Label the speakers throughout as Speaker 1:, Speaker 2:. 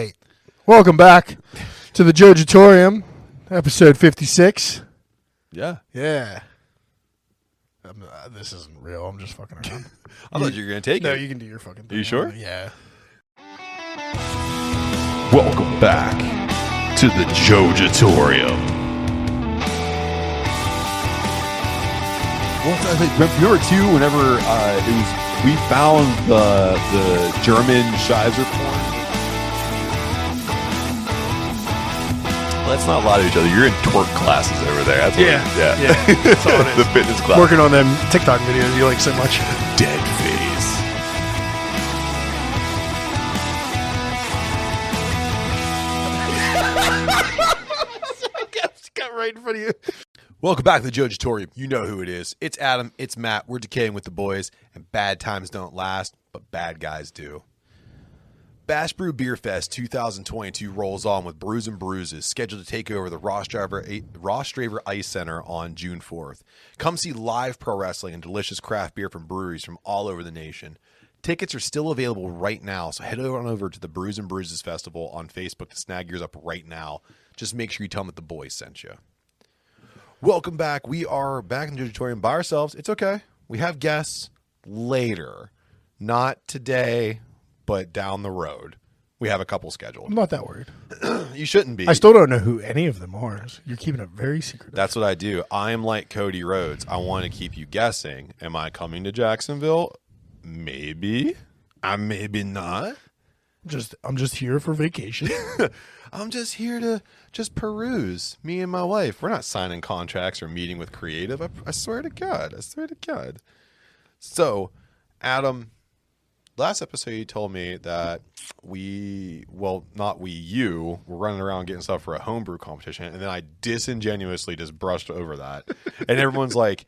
Speaker 1: Hey, welcome back to the Jojitorium, episode 56.
Speaker 2: Yeah.
Speaker 1: Yeah. This isn't real. I'm just fucking around.
Speaker 2: I thought you were going to take it.
Speaker 1: No, you can do your fucking thing.
Speaker 2: Are you sure?
Speaker 1: Yeah.
Speaker 2: Welcome back to the Jojitorium. Well, remember too, whenever we found the German Shizer porn. Let's not lie to each other. You're in twerk classes over there. That's what
Speaker 1: Yeah. That's all it is.
Speaker 2: The fitness class.
Speaker 1: Working on them TikTok videos you like so much.
Speaker 2: Dead face.
Speaker 1: Got right in front of you.
Speaker 2: Welcome back to the Jojitorium. You know who it is. It's Adam. It's Matt. We're decaying with the boys, and bad times don't last, but bad guys do. Bash Brew Beer Fest 2022 rolls on with Brews and Bruises, scheduled to take over the Rostraver Ice Center on June 4th. Come see live pro wrestling and delicious craft beer from breweries from all over the nation. Tickets are still available right now, so head on over to the Brews and Bruises Festival on Facebook to snag yours up right now. Just make sure you tell them that the boys sent you. Welcome back. We are back in the Jojitorium by ourselves. It's okay. We have guests later. Not today, but down the road. We have a couple scheduled.
Speaker 1: I'm not that worried.
Speaker 2: You shouldn't be.
Speaker 1: I still don't know who any of them are. You're keeping it very secret.
Speaker 2: That's what I do. I am like Cody Rhodes. I want to keep you guessing. Am I coming to Jacksonville? Maybe. I'm maybe not.
Speaker 1: I'm just here for vacation.
Speaker 2: I'm just here to just peruse. Me and my wife. We're not signing contracts or meeting with creative. I swear to God. I swear to God. So, Adam, last episode you told me that you were running around getting stuff for a homebrew competition, and then I disingenuously just brushed over that. And everyone's like,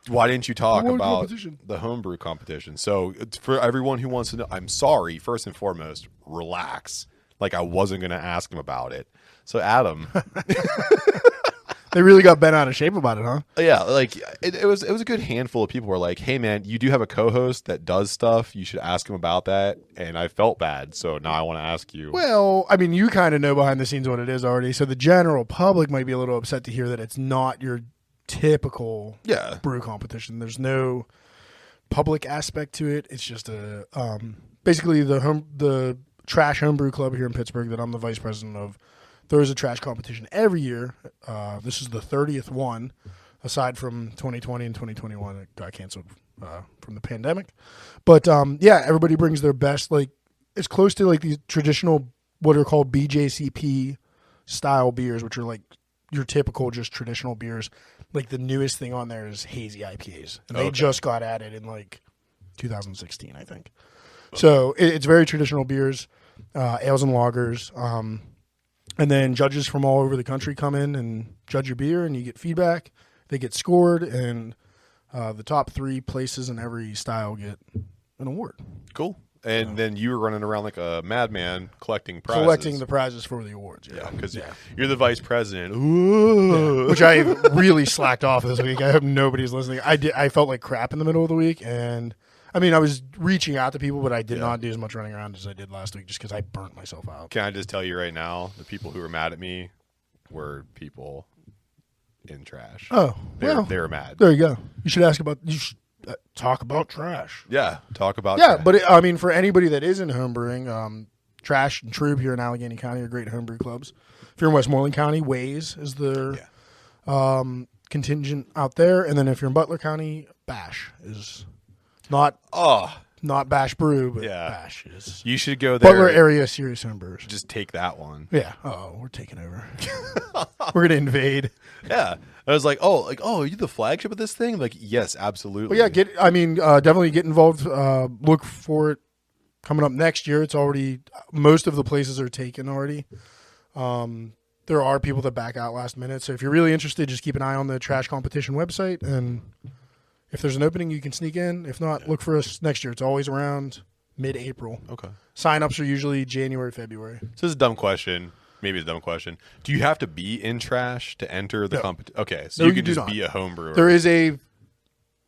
Speaker 2: why didn't you talk about the homebrew competition? So for everyone who wants to know, I'm sorry, first and foremost, relax. Like I wasn't going to ask him about it. So Adam.
Speaker 1: They really got bent out of shape about it, huh?
Speaker 2: Yeah, like it was a good handful of people who were like, hey man, you do have a co-host that does stuff. You should ask him about that. And I felt bad. So now I want to ask you.
Speaker 1: Well, I mean, you kind of know behind the scenes what it is already. So the general public might be a little upset to hear that it's not your typical brew competition. There's no public aspect to it. It's just basically the trash homebrew club here in Pittsburgh that I'm the vice president of. There is a trash competition every year. This is the 30th one, aside from 2020 and 2021. It got canceled from the pandemic. But everybody brings their best. Like it's close to like these traditional what are called BJCP style beers, which are like your typical just traditional beers. Like the newest thing on there is hazy IPAs. And they just got added in like 2016, I think. So it's very traditional beers, ales and lagers. And then judges from all over the country come in and judge your beer, and you get feedback. They get scored, and the top 3 places in every style get an award.
Speaker 2: Cool. And then you were running around like a madman collecting prizes.
Speaker 1: Collecting the prizes for the awards.
Speaker 2: Yeah, because you're the vice president. Ooh.
Speaker 1: Yeah. Which I really slacked off this week. I hope nobody's listening. I felt like crap in the middle of the week, and I mean, I was reaching out to people, but I did not do as much running around as I did last week just because I burnt myself out.
Speaker 2: Can I just tell you right now, the people who were mad at me were people in trash.
Speaker 1: Oh,
Speaker 2: they were mad.
Speaker 1: There you go. You should talk about trash.
Speaker 2: Yeah, talk about
Speaker 1: trash.
Speaker 2: Trash.
Speaker 1: But I mean, for anybody that is in homebrewing, Trash and Trube here in Allegheny County are great homebrew clubs. If you're in Westmoreland County, Waze is their contingent out there. And then if you're in Butler County, Bash is... Not Bash Brew, but Bash is.
Speaker 2: You should go there.
Speaker 1: Butler area serious homebrewers.
Speaker 2: Just take that one.
Speaker 1: Yeah. Oh, we're taking over. We're gonna invade.
Speaker 2: Yeah. I was like, are you the flagship of this thing? Like, yes, absolutely.
Speaker 1: Well, definitely get involved. Look for it coming up next year. It's already most of the places are taken already. There are people that back out last minute. So if you're really interested, just keep an eye on the trash competition website, and if there's an opening, you can sneak in. If not, look for us next year. It's always around mid-April.
Speaker 2: Okay.
Speaker 1: Sign-ups are usually January, February.
Speaker 2: So this is a dumb question. Maybe it's a dumb question. Do you have to be in trash to enter the competition? Okay, so you can just be a home brewer.
Speaker 1: There is a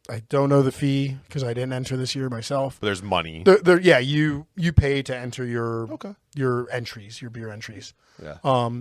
Speaker 1: I don't know the fee because I didn't enter this year myself.
Speaker 2: But there's money.
Speaker 1: Yeah, you pay to enter your entries, your beer entries.
Speaker 2: Yeah.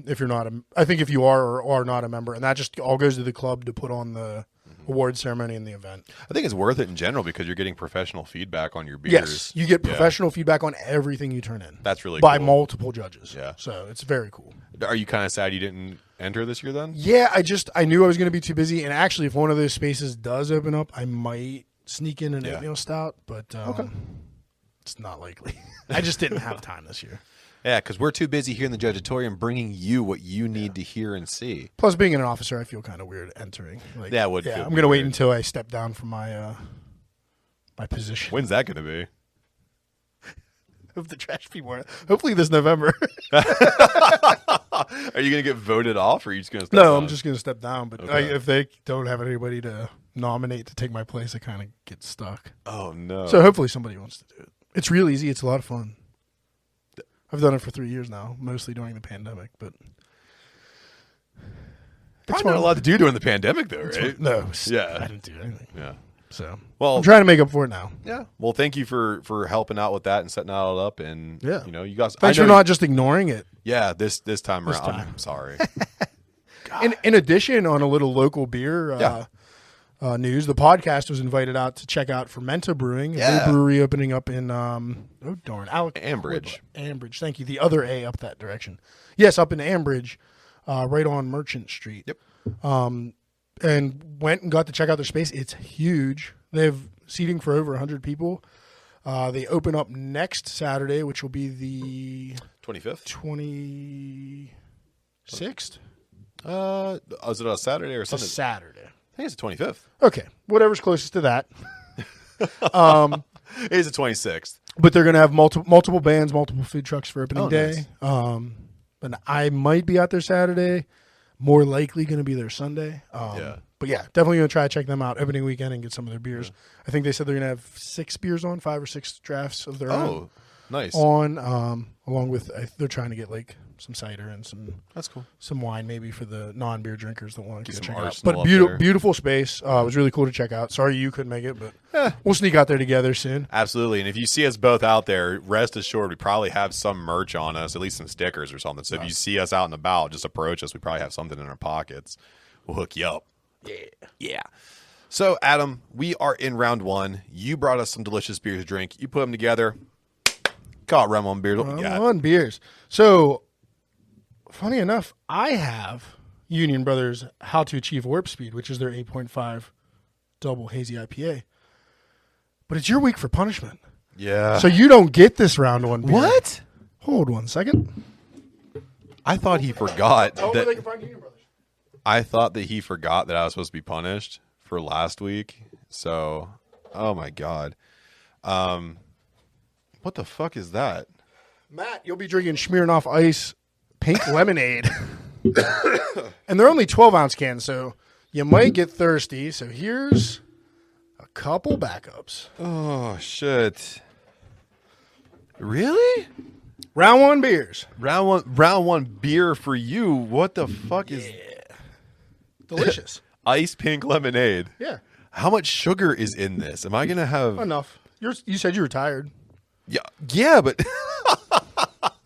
Speaker 1: If you're not I think if you are or are not a member, and that just all goes to the club to put on the award ceremony and the event.
Speaker 2: I think it's worth it in general because you're getting professional feedback on your beers.
Speaker 1: Yes, you get professional feedback on everything you turn in.
Speaker 2: That's really
Speaker 1: by
Speaker 2: cool.
Speaker 1: multiple judges.
Speaker 2: Yeah.
Speaker 1: So it's very cool.
Speaker 2: Are you kind of sad you didn't enter this year then?
Speaker 1: Yeah, I knew I was going to be too busy, and actually, if one of those spaces does open up, I might sneak in an oatmeal stout, but it's not likely. I just didn't have time this year.
Speaker 2: Yeah, because we're too busy here in the Jojitorium bringing you what you need to hear and see.
Speaker 1: Plus, being an officer, I feel kind of weird entering. Like,
Speaker 2: I'm
Speaker 1: going to wait until I step down from my my position.
Speaker 2: When's that going to be?
Speaker 1: Of the trash people. Hopefully this November.
Speaker 2: Are you going to get voted off, or are you just going to step down?
Speaker 1: I'm just going to step down. But if they don't have anybody to nominate to take my place, I kind of get stuck.
Speaker 2: Oh, no.
Speaker 1: So hopefully somebody wants to do it. It's real easy. It's a lot of fun. I've done it for 3 years now, mostly during the pandemic. But
Speaker 2: probably not a lot to do during the pandemic, though, right?
Speaker 1: No.
Speaker 2: Yeah.
Speaker 1: I didn't do anything.
Speaker 2: Yeah.
Speaker 1: So
Speaker 2: I'm
Speaker 1: trying to make up for it now.
Speaker 2: Yeah. Well, thank you for helping out with that and setting all up. And you guys.
Speaker 1: Thanks for not just ignoring it.
Speaker 2: Yeah. This time around. I'm sorry.
Speaker 1: In addition, on a little local beer news, the podcast was invited out to check out Fermenta Brewing, a new brewery opening up in
Speaker 2: Ambridge.
Speaker 1: Ambridge. Thank you. The other A up that direction. Yes, up in Ambridge, right on Merchant Street.
Speaker 2: Yep.
Speaker 1: And went and got to check out their space. It's huge. They have seating for over 100 people. They open up next Saturday, which will be the
Speaker 2: 25th,
Speaker 1: 26th.
Speaker 2: Is it a Saturday or Sunday?
Speaker 1: It's a Saturday.
Speaker 2: I think it's the 25th.
Speaker 1: Okay, whatever's closest to that.
Speaker 2: It is the 26th.
Speaker 1: But they're going to have multiple bands, multiple food trucks for opening day.
Speaker 2: Nice.
Speaker 1: And I might be out there Saturday. More likely going to be there Sunday. But yeah, definitely going to try to check them out opening weekend and get some of their beers. Yeah. I think they said they're going to have 6 beers on, 5 or 6 drafts of their own.
Speaker 2: Oh, nice.
Speaker 1: On, along with, they're trying to get like some cider and
Speaker 2: that's cool.
Speaker 1: Some wine maybe for the non-beer drinkers that want to
Speaker 2: check
Speaker 1: out. But beautiful space. It was really cool to check out. Sorry you couldn't make it, but we'll sneak out there together soon.
Speaker 2: Absolutely. And if you see us both out there, rest assured we probably have some merch on us, at least some stickers or something. So if you see us out and about, just approach us. We probably have something in our pockets. We'll hook you up. Yeah. So, Adam, we are in round 1. You brought us some delicious beers to drink. You put them together. Call it Ramon beers.
Speaker 1: Ramon beers. So, funny enough, I have Union Brothers How to Achieve Warp Speed, which is their 8.5 double hazy IPA. But it's your week for punishment.
Speaker 2: Yeah.
Speaker 1: So you don't get this round 1 beer.
Speaker 2: What?
Speaker 1: Hold 1 second.
Speaker 2: I thought he forgot
Speaker 1: that they can find Union Brothers.
Speaker 2: I thought that he forgot that I was supposed to be punished for last week. So, oh my God. What the fuck is that?
Speaker 1: Matt, you'll be drinking Smirnoff Ice pink lemonade. And they're only 12-ounce cans, so you might get thirsty. So here's a couple backups.
Speaker 2: Oh, shit. Really?
Speaker 1: Round 1 beers.
Speaker 2: Round one beer for you. What the fuck is...
Speaker 1: Delicious.
Speaker 2: Ice pink lemonade.
Speaker 1: Yeah.
Speaker 2: How much sugar is in this? Am I going to have...
Speaker 1: Enough. You said you were tired.
Speaker 2: Yeah, but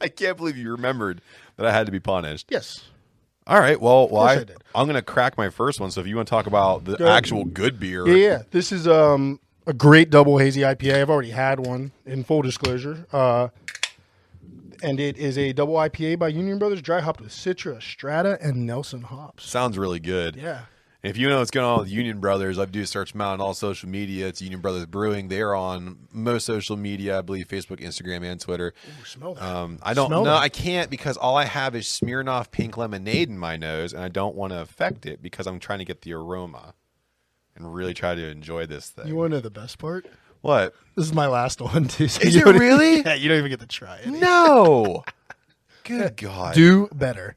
Speaker 2: I can't believe you remembered that I had to be punished.
Speaker 1: Yes.
Speaker 2: All right. Well,
Speaker 1: I did.
Speaker 2: I'm going to crack my first one. So if you want to talk about the actual good beer.
Speaker 1: Yeah. This is a great double hazy IPA. I've already had one, in full disclosure. And it is a double IPA by Union Brothers, dry hopped with Citra, Strata, and Nelson hops.
Speaker 2: Sounds really good.
Speaker 1: Yeah.
Speaker 2: And if you know what's going on with Union Brothers, I do search them out on all social media. It's Union Brothers Brewing. They are on most social media, I believe Facebook, Instagram, and Twitter.
Speaker 1: Ooh, smell that.
Speaker 2: I don't know. I can't because all I have is Smirnoff pink lemonade in my nose, and I don't want to affect it because I'm trying to get the aroma and really try to enjoy this thing.
Speaker 1: You want to know the best part?
Speaker 2: What?
Speaker 1: This is my last one, too. So
Speaker 2: is it really?
Speaker 1: Yeah, you don't even get to try it.
Speaker 2: No. Good God.
Speaker 1: Do better.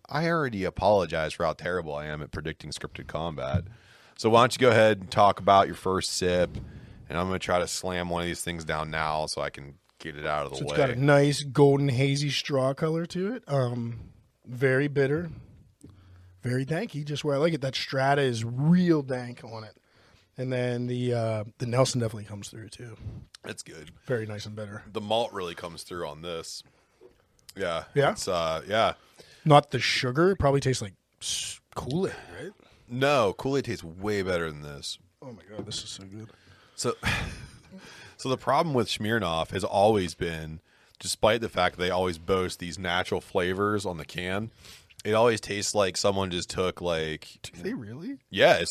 Speaker 2: I already apologize for how terrible I am at predicting scripted combat. So why don't you go ahead and talk about your first sip, and I'm going to try to slam one of these things down now so I can get it out of the way.
Speaker 1: It's got a nice golden hazy straw color to it. Very bitter. Very danky, just where I like it. That Strata is real dank on it. And then the Nelson definitely comes through too.
Speaker 2: That's good.
Speaker 1: Very nice and bitter.
Speaker 2: The malt really comes through on this. Yeah.
Speaker 1: Yeah?
Speaker 2: It's, yeah.
Speaker 1: Not the sugar. It probably tastes like Kool-Aid, right?
Speaker 2: No, Kool-Aid tastes way better than this.
Speaker 1: Oh my God, this is so good.
Speaker 2: So the problem with Smirnoff has always been, despite the fact that they always boast these natural flavors on the can, it always tastes like someone just took like.
Speaker 1: Do they really?
Speaker 2: Yeah, it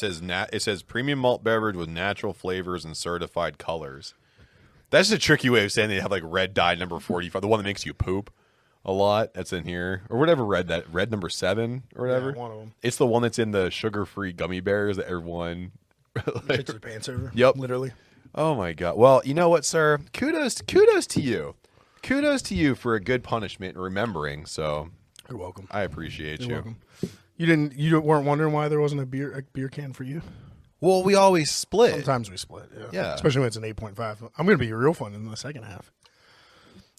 Speaker 2: says premium malt beverage with natural flavors and certified colors. That's a tricky way of saying they have like red dye number 45, the one that makes you poop a lot. That's in here or whatever. Red number 7 or whatever.
Speaker 1: Yeah, one of them.
Speaker 2: It's the one that's in the sugar-free gummy bears that everyone.
Speaker 1: Shits their pants over.
Speaker 2: Yep,
Speaker 1: literally.
Speaker 2: Oh my God. Well, you know what, sir? Kudos to you. Kudos to you for a good punishment and remembering. So
Speaker 1: you're welcome.
Speaker 2: I appreciate you.
Speaker 1: Welcome. You weren't wondering why there wasn't a beer can for you?
Speaker 2: Well, we always split.
Speaker 1: Sometimes we split.
Speaker 2: Yeah. Especially
Speaker 1: when it's an 8.5. I'm going to be real fun in the second half.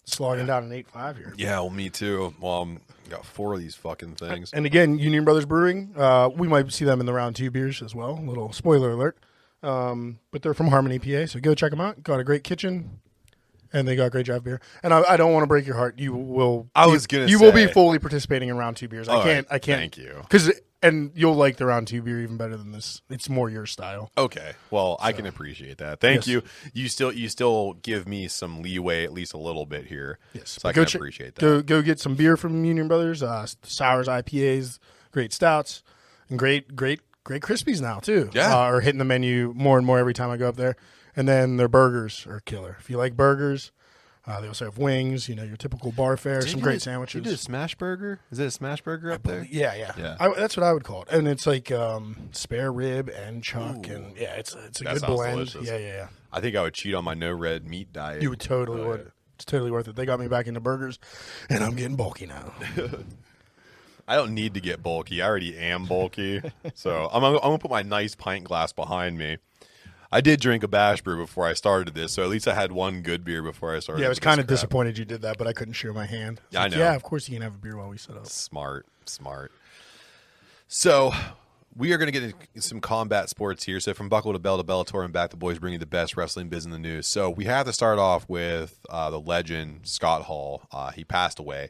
Speaker 1: Slogging down an 8.5 here.
Speaker 2: Yeah, well, me too. Well, got 4 of these fucking things.
Speaker 1: And again, Union Brothers Brewing. We might see them in the round 2 beers as well. Little spoiler alert. But they're from Harmony, PA. So go check them out. Got a great kitchen. And they got great draft beer. And I don't want to break your heart. You will. You will be fully participating in round 2 beers. I can't.
Speaker 2: Thank you.
Speaker 1: And you'll like the round 2 beer even better than this. It's more your style.
Speaker 2: Okay. Well, I can appreciate that. Thank you. You still give me some leeway, at least a little bit here.
Speaker 1: Yes.
Speaker 2: So I can appreciate that.
Speaker 1: Go get some beer from Union Brothers. Sours, IPAs, great stouts, and great Krispies now too.
Speaker 2: Yeah.
Speaker 1: Are hitting the menu more and more every time I go up there. And then their burgers are killer. If you like burgers, they also have wings. You know, your typical bar fare. Some great sandwiches.
Speaker 2: You do a smash burger? Is it a smash burger up there?
Speaker 1: Yeah. That's what I would call it. And it's like spare rib and chuck, and it's a good blend.
Speaker 2: Delicious.
Speaker 1: Yeah.
Speaker 2: I think I would cheat on my no red meat diet.
Speaker 1: You would totally would. It's totally worth it. They got me back into burgers, and I'm getting bulky now.
Speaker 2: I don't need to get bulky. I already am bulky. So I'm gonna put my nice pint glass behind me. I did drink a bash brew before I started this, so at least I had one good beer before I started.
Speaker 1: Yeah, I was kind of disappointed you did that, but I couldn't share my hand.
Speaker 2: I know.
Speaker 1: Yeah, of course you can have a beer while we set up.
Speaker 2: Smart. So we are going to get into some combat sports here. So from Buckle to Bell to Bellator and back, the boys bring you the best wrestling biz in the news. So we have to start off with the legend Scott Hall. He passed away.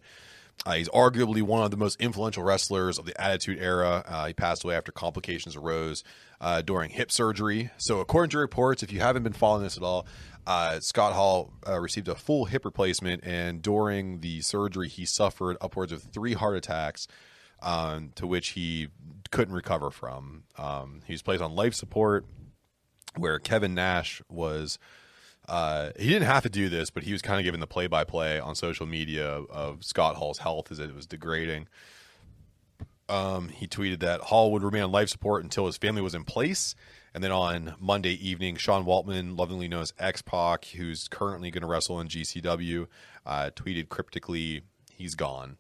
Speaker 2: He's arguably one of the most influential wrestlers of the Attitude Era. He passed away after complications arose during hip surgery. So according to reports, if you haven't been following this at all, Scott Hall received a full hip replacement, and during the surgery, he suffered upwards of 3 heart attacks, to which he couldn't recover from. He was placed on life support, where Kevin Nash was... he didn't have to do this, but he was kind of given the play-by-play on social media of Scott Hall's health as it was degrading. He tweeted that Hall would remain on life support until his family was in place. And then on Monday evening, Sean Waltman, lovingly known as X-Pac, who's currently going to wrestle in GCW, tweeted cryptically, "He's gone."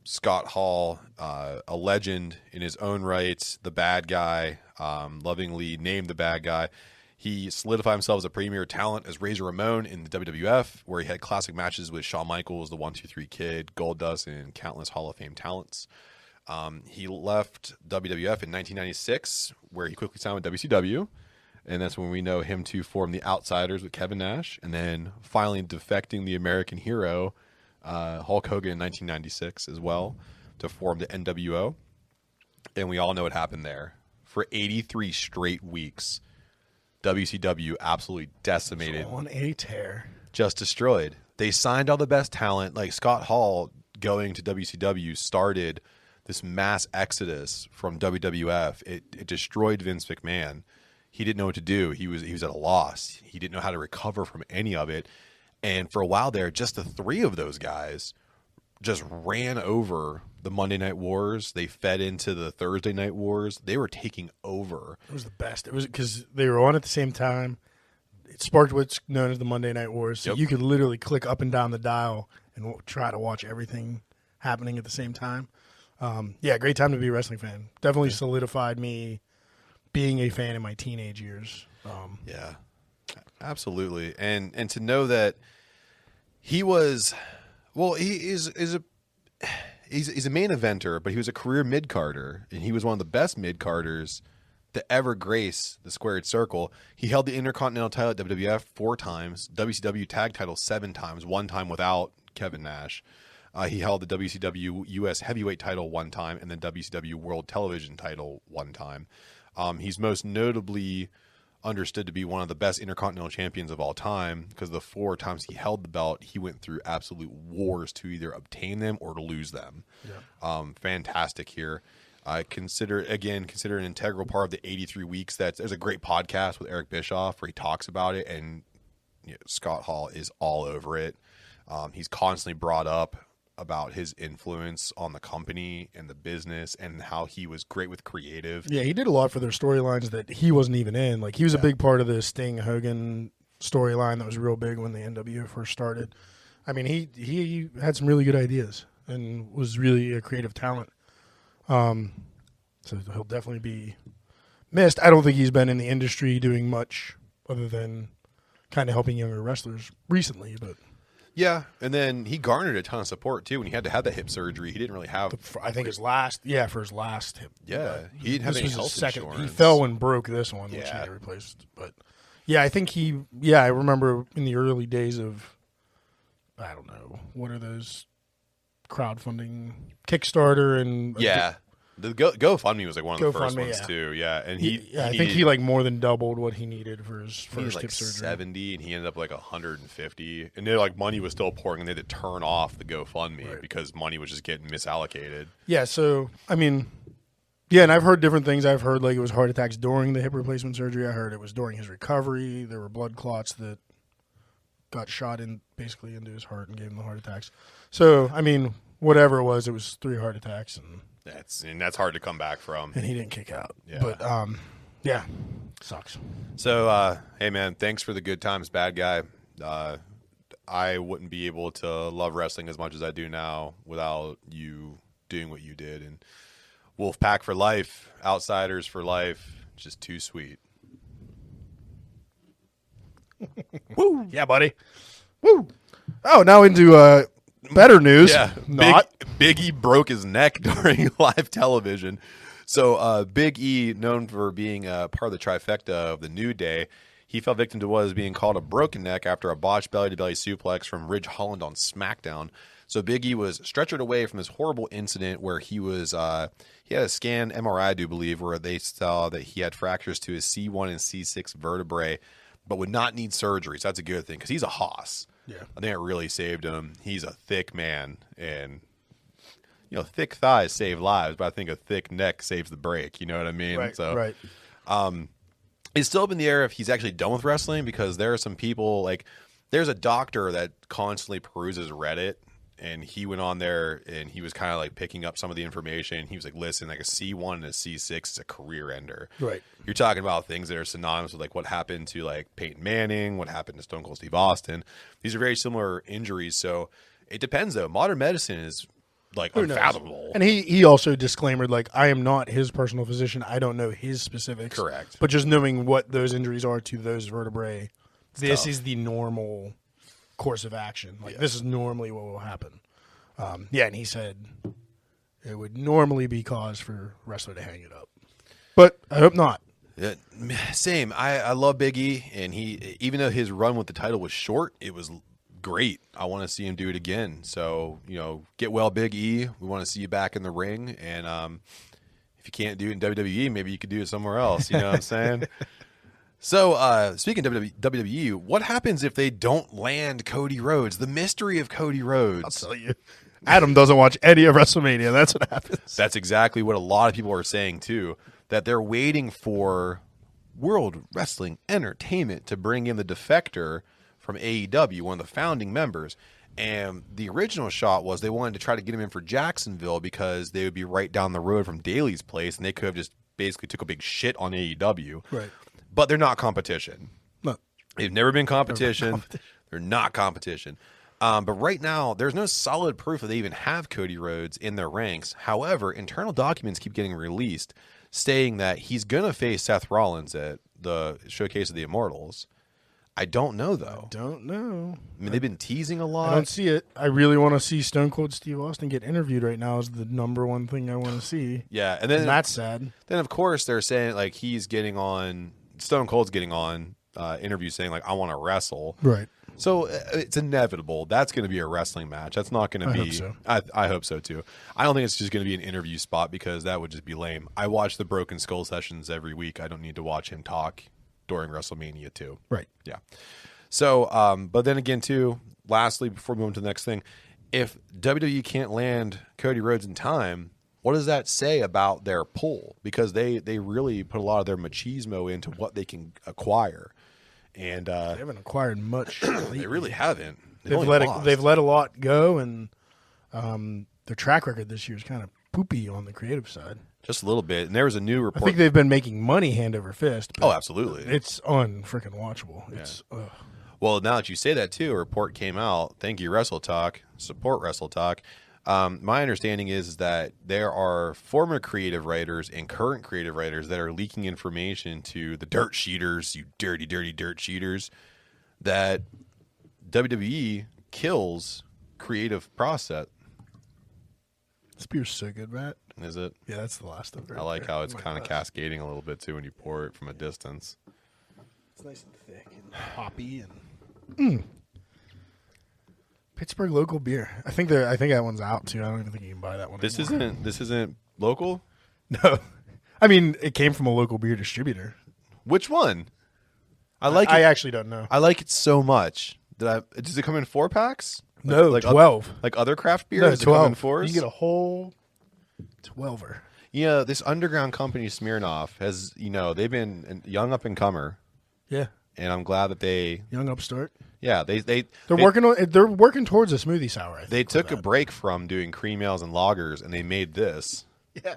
Speaker 2: Scott Hall, a legend in his own right, the bad guy, lovingly named the bad guy. He solidified himself as a premier talent as Razor Ramon in the WWF, where he had classic matches with Shawn Michaels, the 1-2-3 Kid, Goldust, and countless Hall of Fame talents. He left WWF in 1996, where he quickly signed with WCW, and that's when we know him to form the Outsiders with Kevin Nash, and then finally defecting the American Hero, Hulk Hogan in 1996 as well, to form the NWO. And we all know what happened there. For 83 straight weeks, WCW absolutely decimated.
Speaker 1: On a tear.
Speaker 2: Just destroyed. They signed all the best talent. Like Scott Hall going to WCW started this mass exodus from WWF. It destroyed Vince McMahon. He didn't know what to do. He was at a loss. He didn't know how to recover from any of it. And for a while there, just the 3 of those guys just ran over the Monday Night Wars. They fed into the Thursday Night Wars. They were taking over.
Speaker 1: It was the best. It was because they were on at the same time. It sparked what's known as the Monday Night Wars. So you could literally click up and down the dial and try to watch everything happening at the same time. Great time to be a wrestling fan. Definitely solidified me being a fan in my teenage years.
Speaker 2: Absolutely. And to know that he was, well, he's a main eventer, but he was a career mid-carder, and he was one of the best mid-carders to ever grace the squared circle. He held the Intercontinental title at WWF 4 times, WCW tag title 7 times, 1 time without Kevin Nash. He held the WCW US heavyweight title 1 time and the WCW World Television title 1 time. He's most notably understood to be one of the best Intercontinental champions of all time because the 4 times he held the belt, he went through absolute wars to either obtain them or to lose them. Yeah. Fantastic here. I consider an integral part of the 83 weeks. There's a great podcast with Eric Bischoff where he talks about it, and Scott Hall is all over it. He's constantly brought up about his influence on the company and the business and how he was great with creative.
Speaker 1: Yeah, he did a lot for their storylines that he wasn't even in. Like, he was a big part of the Sting Hogan storyline that was real big when the NWO first started. I mean, he had some really good ideas and was really a creative talent. So he'll definitely be missed. I don't think he's been in the industry doing much other than kind of helping younger wrestlers recently, but
Speaker 2: yeah, and then he garnered a ton of support too when he had to have that hip surgery. He didn't really have.
Speaker 1: I think his last hip.
Speaker 2: Yeah, he didn't have any health insurance.
Speaker 1: He fell and broke this one, which he had replaced. But yeah, I think I remember in the early days of, I don't know, what are those crowdfunding, Kickstarter and
Speaker 2: the GoFundMe was like one of the first ones too. Yeah, and
Speaker 1: I think he like more than doubled what he needed for his first hip surgery.
Speaker 2: 70, and he ended up like 150. And they're like money was still pouring, and they had to turn off the GoFundMe because money was just getting misallocated.
Speaker 1: Yeah, so I mean, and I've heard different things. I've heard like it was heart attacks during the hip replacement surgery. I heard it was during his recovery. There were blood clots that got shot basically into his heart and gave him the heart attacks. So I mean, whatever it was 3 heart attacks and.
Speaker 2: That's hard to come back from.
Speaker 1: And he didn't kick out.
Speaker 2: Yeah.
Speaker 1: But, sucks.
Speaker 2: So, hey, man, thanks for the good times, bad guy. I wouldn't be able to love wrestling as much as I do now without you doing what you did. And Wolfpack for life, Outsiders for life, just too sweet.
Speaker 1: Woo! Yeah, buddy. Woo! Oh, now into better news.
Speaker 2: Yeah, Big E broke his neck during live television. So Big E, known for being part of the trifecta of the New Day, he fell victim to what is being called a broken neck after a botched belly-to-belly suplex from Ridge Holland on SmackDown. So Big E was stretchered away from this horrible incident where he was he had a scan MRI, I do believe, where they saw that he had fractures to his C1 and C6 vertebrae, but would not need surgery. So that's a good thing because he's a hoss.
Speaker 1: Yeah,
Speaker 2: I think it really saved him. He's a thick man, and thick thighs save lives, but I think a thick neck saves the break. You know what I mean?
Speaker 1: Right.
Speaker 2: So,
Speaker 1: right.
Speaker 2: It's still up in the air if he's actually done with wrestling because there are some people like there's a doctor that constantly peruses Reddit, and he went on there and he was kind of like picking up some of the information. He was like, "Listen, like a C1 and a C6 is a career ender."
Speaker 1: Right.
Speaker 2: You're talking about things that are synonymous with like what happened to like Peyton Manning, what happened to Stone Cold Steve Austin. These are very similar injuries, so it depends though. Modern medicine is like unfathomable.
Speaker 1: And he also disclaimed like I am not his personal physician. I don't know his specifics.
Speaker 2: Correct.
Speaker 1: But just knowing what those injuries are to those vertebrae, this is the normal course of action. Like this is normally what will happen. And he said it would normally be cause for a wrestler to hang it up. But I hope not.
Speaker 2: Yeah, same. I love Big E, and he even though his run with the title was short, it was great. I want to see him do it again. So, get well, Big E. We want to see you back in the ring. And if you can't do it in WWE, maybe you could do it somewhere else. You know what I'm saying? So, speaking of WWE, what happens if they don't land Cody Rhodes? The mystery of Cody Rhodes.
Speaker 1: I'll tell you. Adam doesn't watch any of WrestleMania. That's what happens.
Speaker 2: That's exactly what a lot of people are saying, too, that they're waiting for World Wrestling Entertainment to bring in the defector from AEW, one of the founding members. And the original shot was they wanted to try to get him in for Jacksonville because they would be right down the road from Daly's place, and they could have just basically took a big shit on AEW.
Speaker 1: Right.
Speaker 2: But they're not competition.
Speaker 1: No.
Speaker 2: They've never been competition. They're not competition. But right now, there's no solid proof that they even have Cody Rhodes in their ranks. However, internal documents keep getting released saying that he's going to face Seth Rollins at the Showcase of the Immortals. I don't know, though.
Speaker 1: Don't know.
Speaker 2: I mean, they've been teasing a lot.
Speaker 1: I don't see it. I really want to see Stone Cold Steve Austin get interviewed right now is the number one thing I want to see.
Speaker 2: Yeah, and then
Speaker 1: that's sad.
Speaker 2: Then, of course, they're saying, like, he's getting on, Stone Cold's getting on interviews saying, like, I want to wrestle.
Speaker 1: Right.
Speaker 2: So it's inevitable. That's going to be a wrestling match. That's not going to be.
Speaker 1: Hope so.
Speaker 2: I hope so, too. I don't think it's just going to be an interview spot because that would just be lame. I watch the Broken Skull sessions every week. I don't need to watch him talk during WrestleMania, too.
Speaker 1: Right.
Speaker 2: Yeah. So, but then again, too, lastly, before we move on to the next thing, if WWE can't land Cody Rhodes in time, what does that say about their pull? Because they really put a lot of their machismo into what they can acquire. And
Speaker 1: they haven't acquired much.
Speaker 2: They really haven't.
Speaker 1: They've let a lot go, and their track record this year is kind of poopy on the creative side.
Speaker 2: Just a little bit. And there was a new report.
Speaker 1: I think they've been making money hand over fist.
Speaker 2: Oh, absolutely.
Speaker 1: It's unfreaking watchable. It's
Speaker 2: Well, now that you say that, too, a report came out. Thank you, Wrestle Talk. Support Wrestle Talk. My understanding is that there are former creative writers and current creative writers that are leaking information to the dirt sheeters, you dirty, dirty dirt sheeters, that WWE kills creative process.
Speaker 1: This beer's so good, Matt.
Speaker 2: Is it?
Speaker 1: Yeah, that's the last of it.
Speaker 2: I like how it's kind of cascading a little bit, too, when you pour it from a distance.
Speaker 1: It's nice and thick and hoppy and Pittsburgh local beer. I think that one's out too. I don't even think you can buy that one.
Speaker 2: This
Speaker 1: anymore.
Speaker 2: isn't local?
Speaker 1: No. I mean, it came from a local beer distributor.
Speaker 2: Which one? I
Speaker 1: actually don't know.
Speaker 2: I like it so much. Does it come in 4-packs?
Speaker 1: No,
Speaker 2: like
Speaker 1: 12.
Speaker 2: Like other craft beers?
Speaker 1: No,
Speaker 2: Does
Speaker 1: 12.
Speaker 2: It come in 4s?
Speaker 1: You get a whole 12er.
Speaker 2: Yeah, this underground company Smirnoff has, they've been a young up and comer.
Speaker 1: Yeah.
Speaker 2: And I'm glad that they
Speaker 1: young upstart.
Speaker 2: Yeah, they're
Speaker 1: working towards a smoothie sour. I think,
Speaker 2: they took a break from doing cream ales and lagers, and they made this.
Speaker 1: Yeah.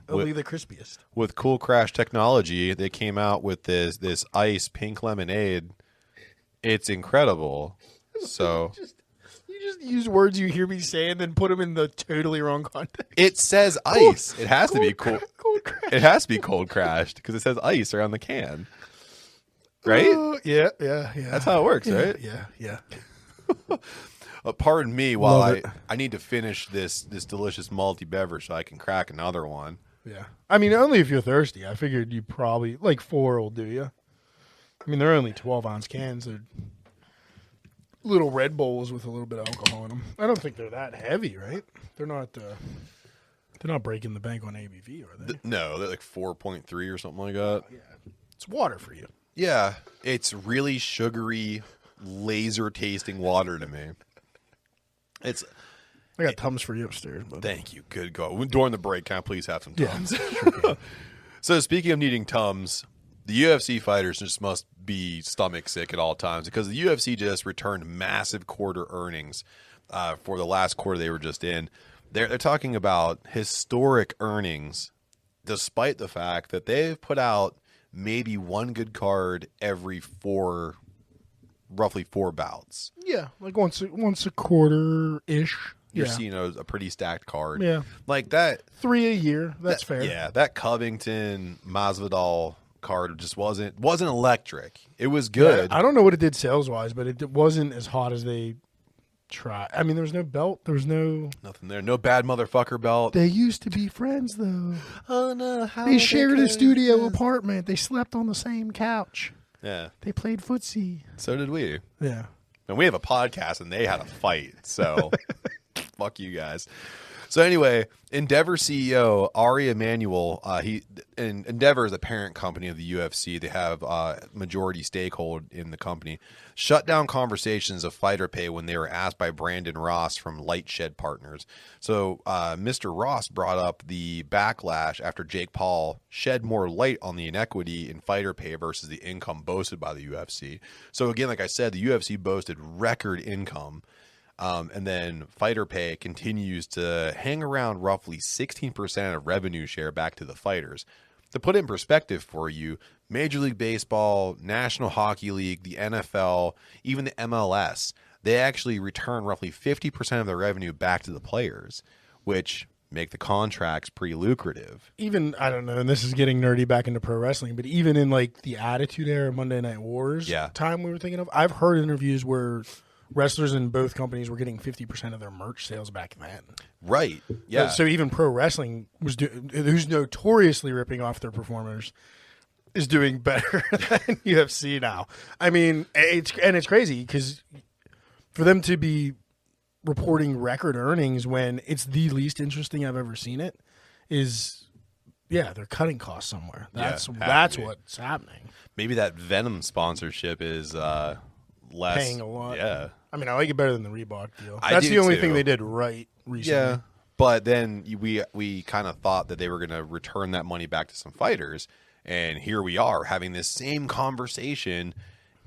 Speaker 1: Only the crispiest.
Speaker 2: With Cool Crash technology, they came out with this ice pink lemonade. It's incredible. So
Speaker 1: you just use words you hear me say and then put them in the totally wrong context.
Speaker 2: It says ice. It has to be cool.
Speaker 1: Cold Crash.
Speaker 2: It has to be cold crashed because it says ice around the can. Right?
Speaker 1: Yeah.
Speaker 2: That's how it works, right?
Speaker 1: Yeah.
Speaker 2: Pardon me while I need to finish this delicious malty beverage so I can crack another one.
Speaker 1: Yeah. I mean, only if you're thirsty. I figured you probably, 4 will do you. I mean, they're only 12-ounce cans. They're little Red Bulls with a little bit of alcohol in them. I don't think they're that heavy, right? They're not breaking the bank on ABV, are they?
Speaker 2: No, they're like 4.3 or something like that.
Speaker 1: Yeah. It's water for you.
Speaker 2: Yeah. It's really sugary, laser-tasting water to me.
Speaker 1: I got Tums for you upstairs. But.
Speaker 2: Thank you. Good God. During the break, can I please have some Tums?
Speaker 1: Yeah.
Speaker 2: So speaking of needing Tums, the UFC fighters just must be stomach sick at all times because the UFC just returned massive quarter earnings for the last quarter they were just in. They're talking about historic earnings despite the fact that they've put out maybe one good card every roughly 4 bouts.
Speaker 1: Yeah, like once a quarter-ish.
Speaker 2: You're seeing a pretty stacked card.
Speaker 1: Yeah.
Speaker 2: Like that.
Speaker 1: 3 a year. That's fair.
Speaker 2: Yeah, that Covington Masvidal card just wasn't electric. It was good.
Speaker 1: Yeah, I don't know what it did sales-wise, but it wasn't as hot as they tried. I mean, there was no belt. There was
Speaker 2: nothing there. No bad motherfucker belt.
Speaker 1: They used to be friends, though.
Speaker 2: Oh, no.
Speaker 1: They shared a studio apartment. They slept on the same couch.
Speaker 2: Yeah.
Speaker 1: They played footsie.
Speaker 2: So did we.
Speaker 1: Yeah.
Speaker 2: And we have a podcast, and they had a fight. So, fuck you guys. So anyway, Endeavor CEO Ari Emanuel, Endeavor is the parent company of the UFC. They have majority stakehold in the company. Shut down conversations of fighter pay when they were asked by Brandon Ross from Lightshed Partners. So Mr. Ross brought up the backlash after Jake Paul shed more light on the inequity in fighter pay versus the income boasted by the UFC. So again, like I said, the UFC boasted record income. And then fighter pay continues to hang around roughly 16% of revenue share back to the fighters. To put it in perspective for you, Major League Baseball, National Hockey League, the NFL, even the MLS, they actually return roughly 50% of their revenue back to the players, which make the contracts pretty lucrative.
Speaker 1: Even, I don't know, and this is getting nerdy back into pro wrestling, but even in like the Attitude Era Monday Night Wars time we were thinking of, I've heard interviews where wrestlers in both companies were getting 50% of their merch sales back then.
Speaker 2: Right. Yeah.
Speaker 1: So even pro wrestling who's notoriously ripping off their performers, is doing better than UFC now. I mean, it's crazy because for them to be reporting record earnings when it's the least interesting I've ever seen it is, they're cutting costs somewhere. That's what's happening.
Speaker 2: Maybe that Venom sponsorship is less
Speaker 1: paying a lot.
Speaker 2: Yeah.
Speaker 1: I mean, I like it better than the Reebok deal. That's the only thing they did right recently.
Speaker 2: Yeah. But then we kind of thought that they were going to return that money back to some fighters, and here we are having this same conversation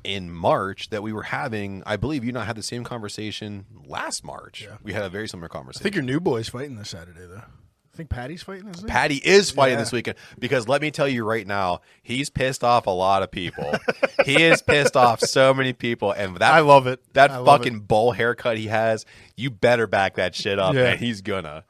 Speaker 2: in March that we were having. I believe you and I had the same conversation last March. Yeah. We had a very similar conversation.
Speaker 1: I think your new boy's fighting this Saturday, though. I think Patty's fighting this weekend.
Speaker 2: Patty is fighting this weekend because let me tell you right now, he's pissed off a lot of people. He is pissed off so many people, and I
Speaker 1: love it.
Speaker 2: That fucking bowl haircut he has, you better back that shit up, and he's gonna.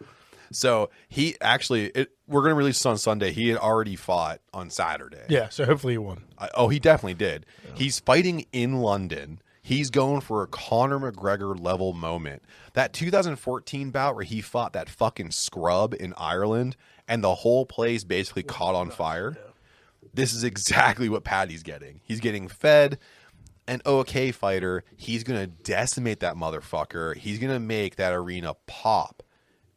Speaker 2: So he actually, we're gonna release this on Sunday. He had already fought on Saturday.
Speaker 1: Yeah, so hopefully he won.
Speaker 2: He definitely did. Yeah. He's fighting in London. He's going for a Conor McGregor level moment. That 2014 bout where he fought that fucking scrub in Ireland and the whole place basically caught on fire. This is exactly what Patty's getting. He's getting fed an okay fighter. He's going to decimate that motherfucker. He's going to make that arena pop.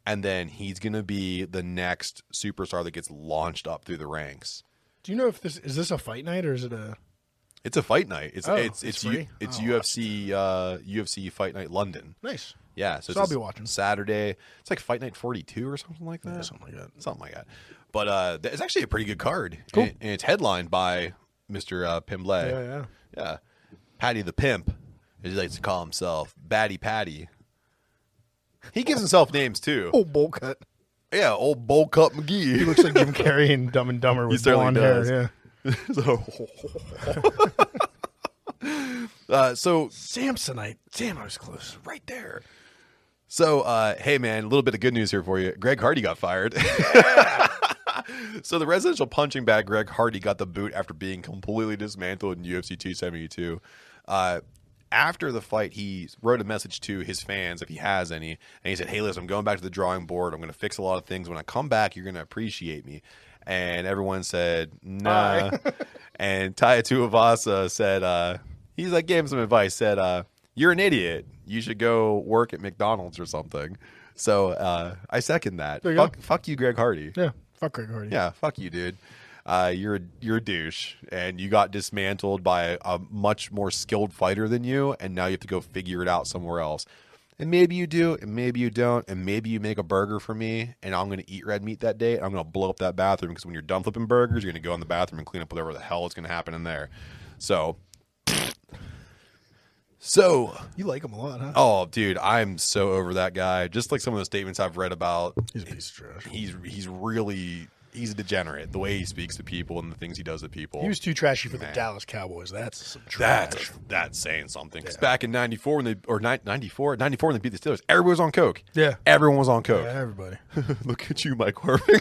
Speaker 2: And then he's going to be the next superstar that gets launched up through the ranks.
Speaker 1: Do you know if is this a fight night or is it a...
Speaker 2: It's a fight night. It's
Speaker 1: free?
Speaker 2: It's UFC Fight Night London.
Speaker 1: Nice.
Speaker 2: Yeah, so
Speaker 1: I'll be watching
Speaker 2: Saturday. It's like Fight Night 42 or something like that.
Speaker 1: Yeah, something like that.
Speaker 2: But it's actually a pretty good card.
Speaker 1: Cool.
Speaker 2: And it's headlined by Mr. Pimblay. Yeah. Patty the Pimp, as he likes to call himself, Batty Patty. He gives himself names too.
Speaker 1: Old bowl cut.
Speaker 2: Yeah, old bowl cut McGee.
Speaker 1: He looks like Jim Carrey in Dumb and Dumber with blonde hair. Yeah.
Speaker 2: So
Speaker 1: Samsonite. Damn, I was close. Right there.
Speaker 2: So, hey man, a little bit of good news here for you. Greg Hardy got fired. So the residential punching bag Greg Hardy got the boot after being completely dismantled in UFC 272. After the fight, he wrote a message to his fans, if he has any, and he said, hey, listen, I'm going back to the drawing board. I'm going to fix a lot of things. When I come back, you're going to appreciate me. And everyone said, nah. And Taya Tuivasa said, gave him some advice, said, you're an idiot. You should go work at McDonald's or something. So I second that. Fuck you, Greg Hardy.
Speaker 1: Yeah, fuck Greg Hardy.
Speaker 2: Yeah, fuck you, dude. You're a douche, and you got dismantled by a much more skilled fighter than you, and now you have to go figure it out somewhere else. And maybe you do, and maybe you don't, and maybe you make a burger for me, and I'm going to eat red meat that day, and I'm going to blow up that bathroom, because when you're done flipping burgers, you're going to go in the bathroom and clean up whatever the hell is going to happen in there. So
Speaker 1: you like him a lot, huh?
Speaker 2: Oh, dude, I'm so over that guy. Just like some of the statements I've read about,
Speaker 1: he's a piece of trash.
Speaker 2: He's a degenerate. The way he speaks to people and the things he does to people.
Speaker 1: He was too trashy for the Dallas Cowboys. That's some trash.
Speaker 2: That's saying something. Because back in 94 when they beat the Steelers, everybody was on coke.
Speaker 1: Yeah,
Speaker 2: everyone was on coke.
Speaker 1: Yeah, everybody.
Speaker 2: Look at you, Mike Harvey.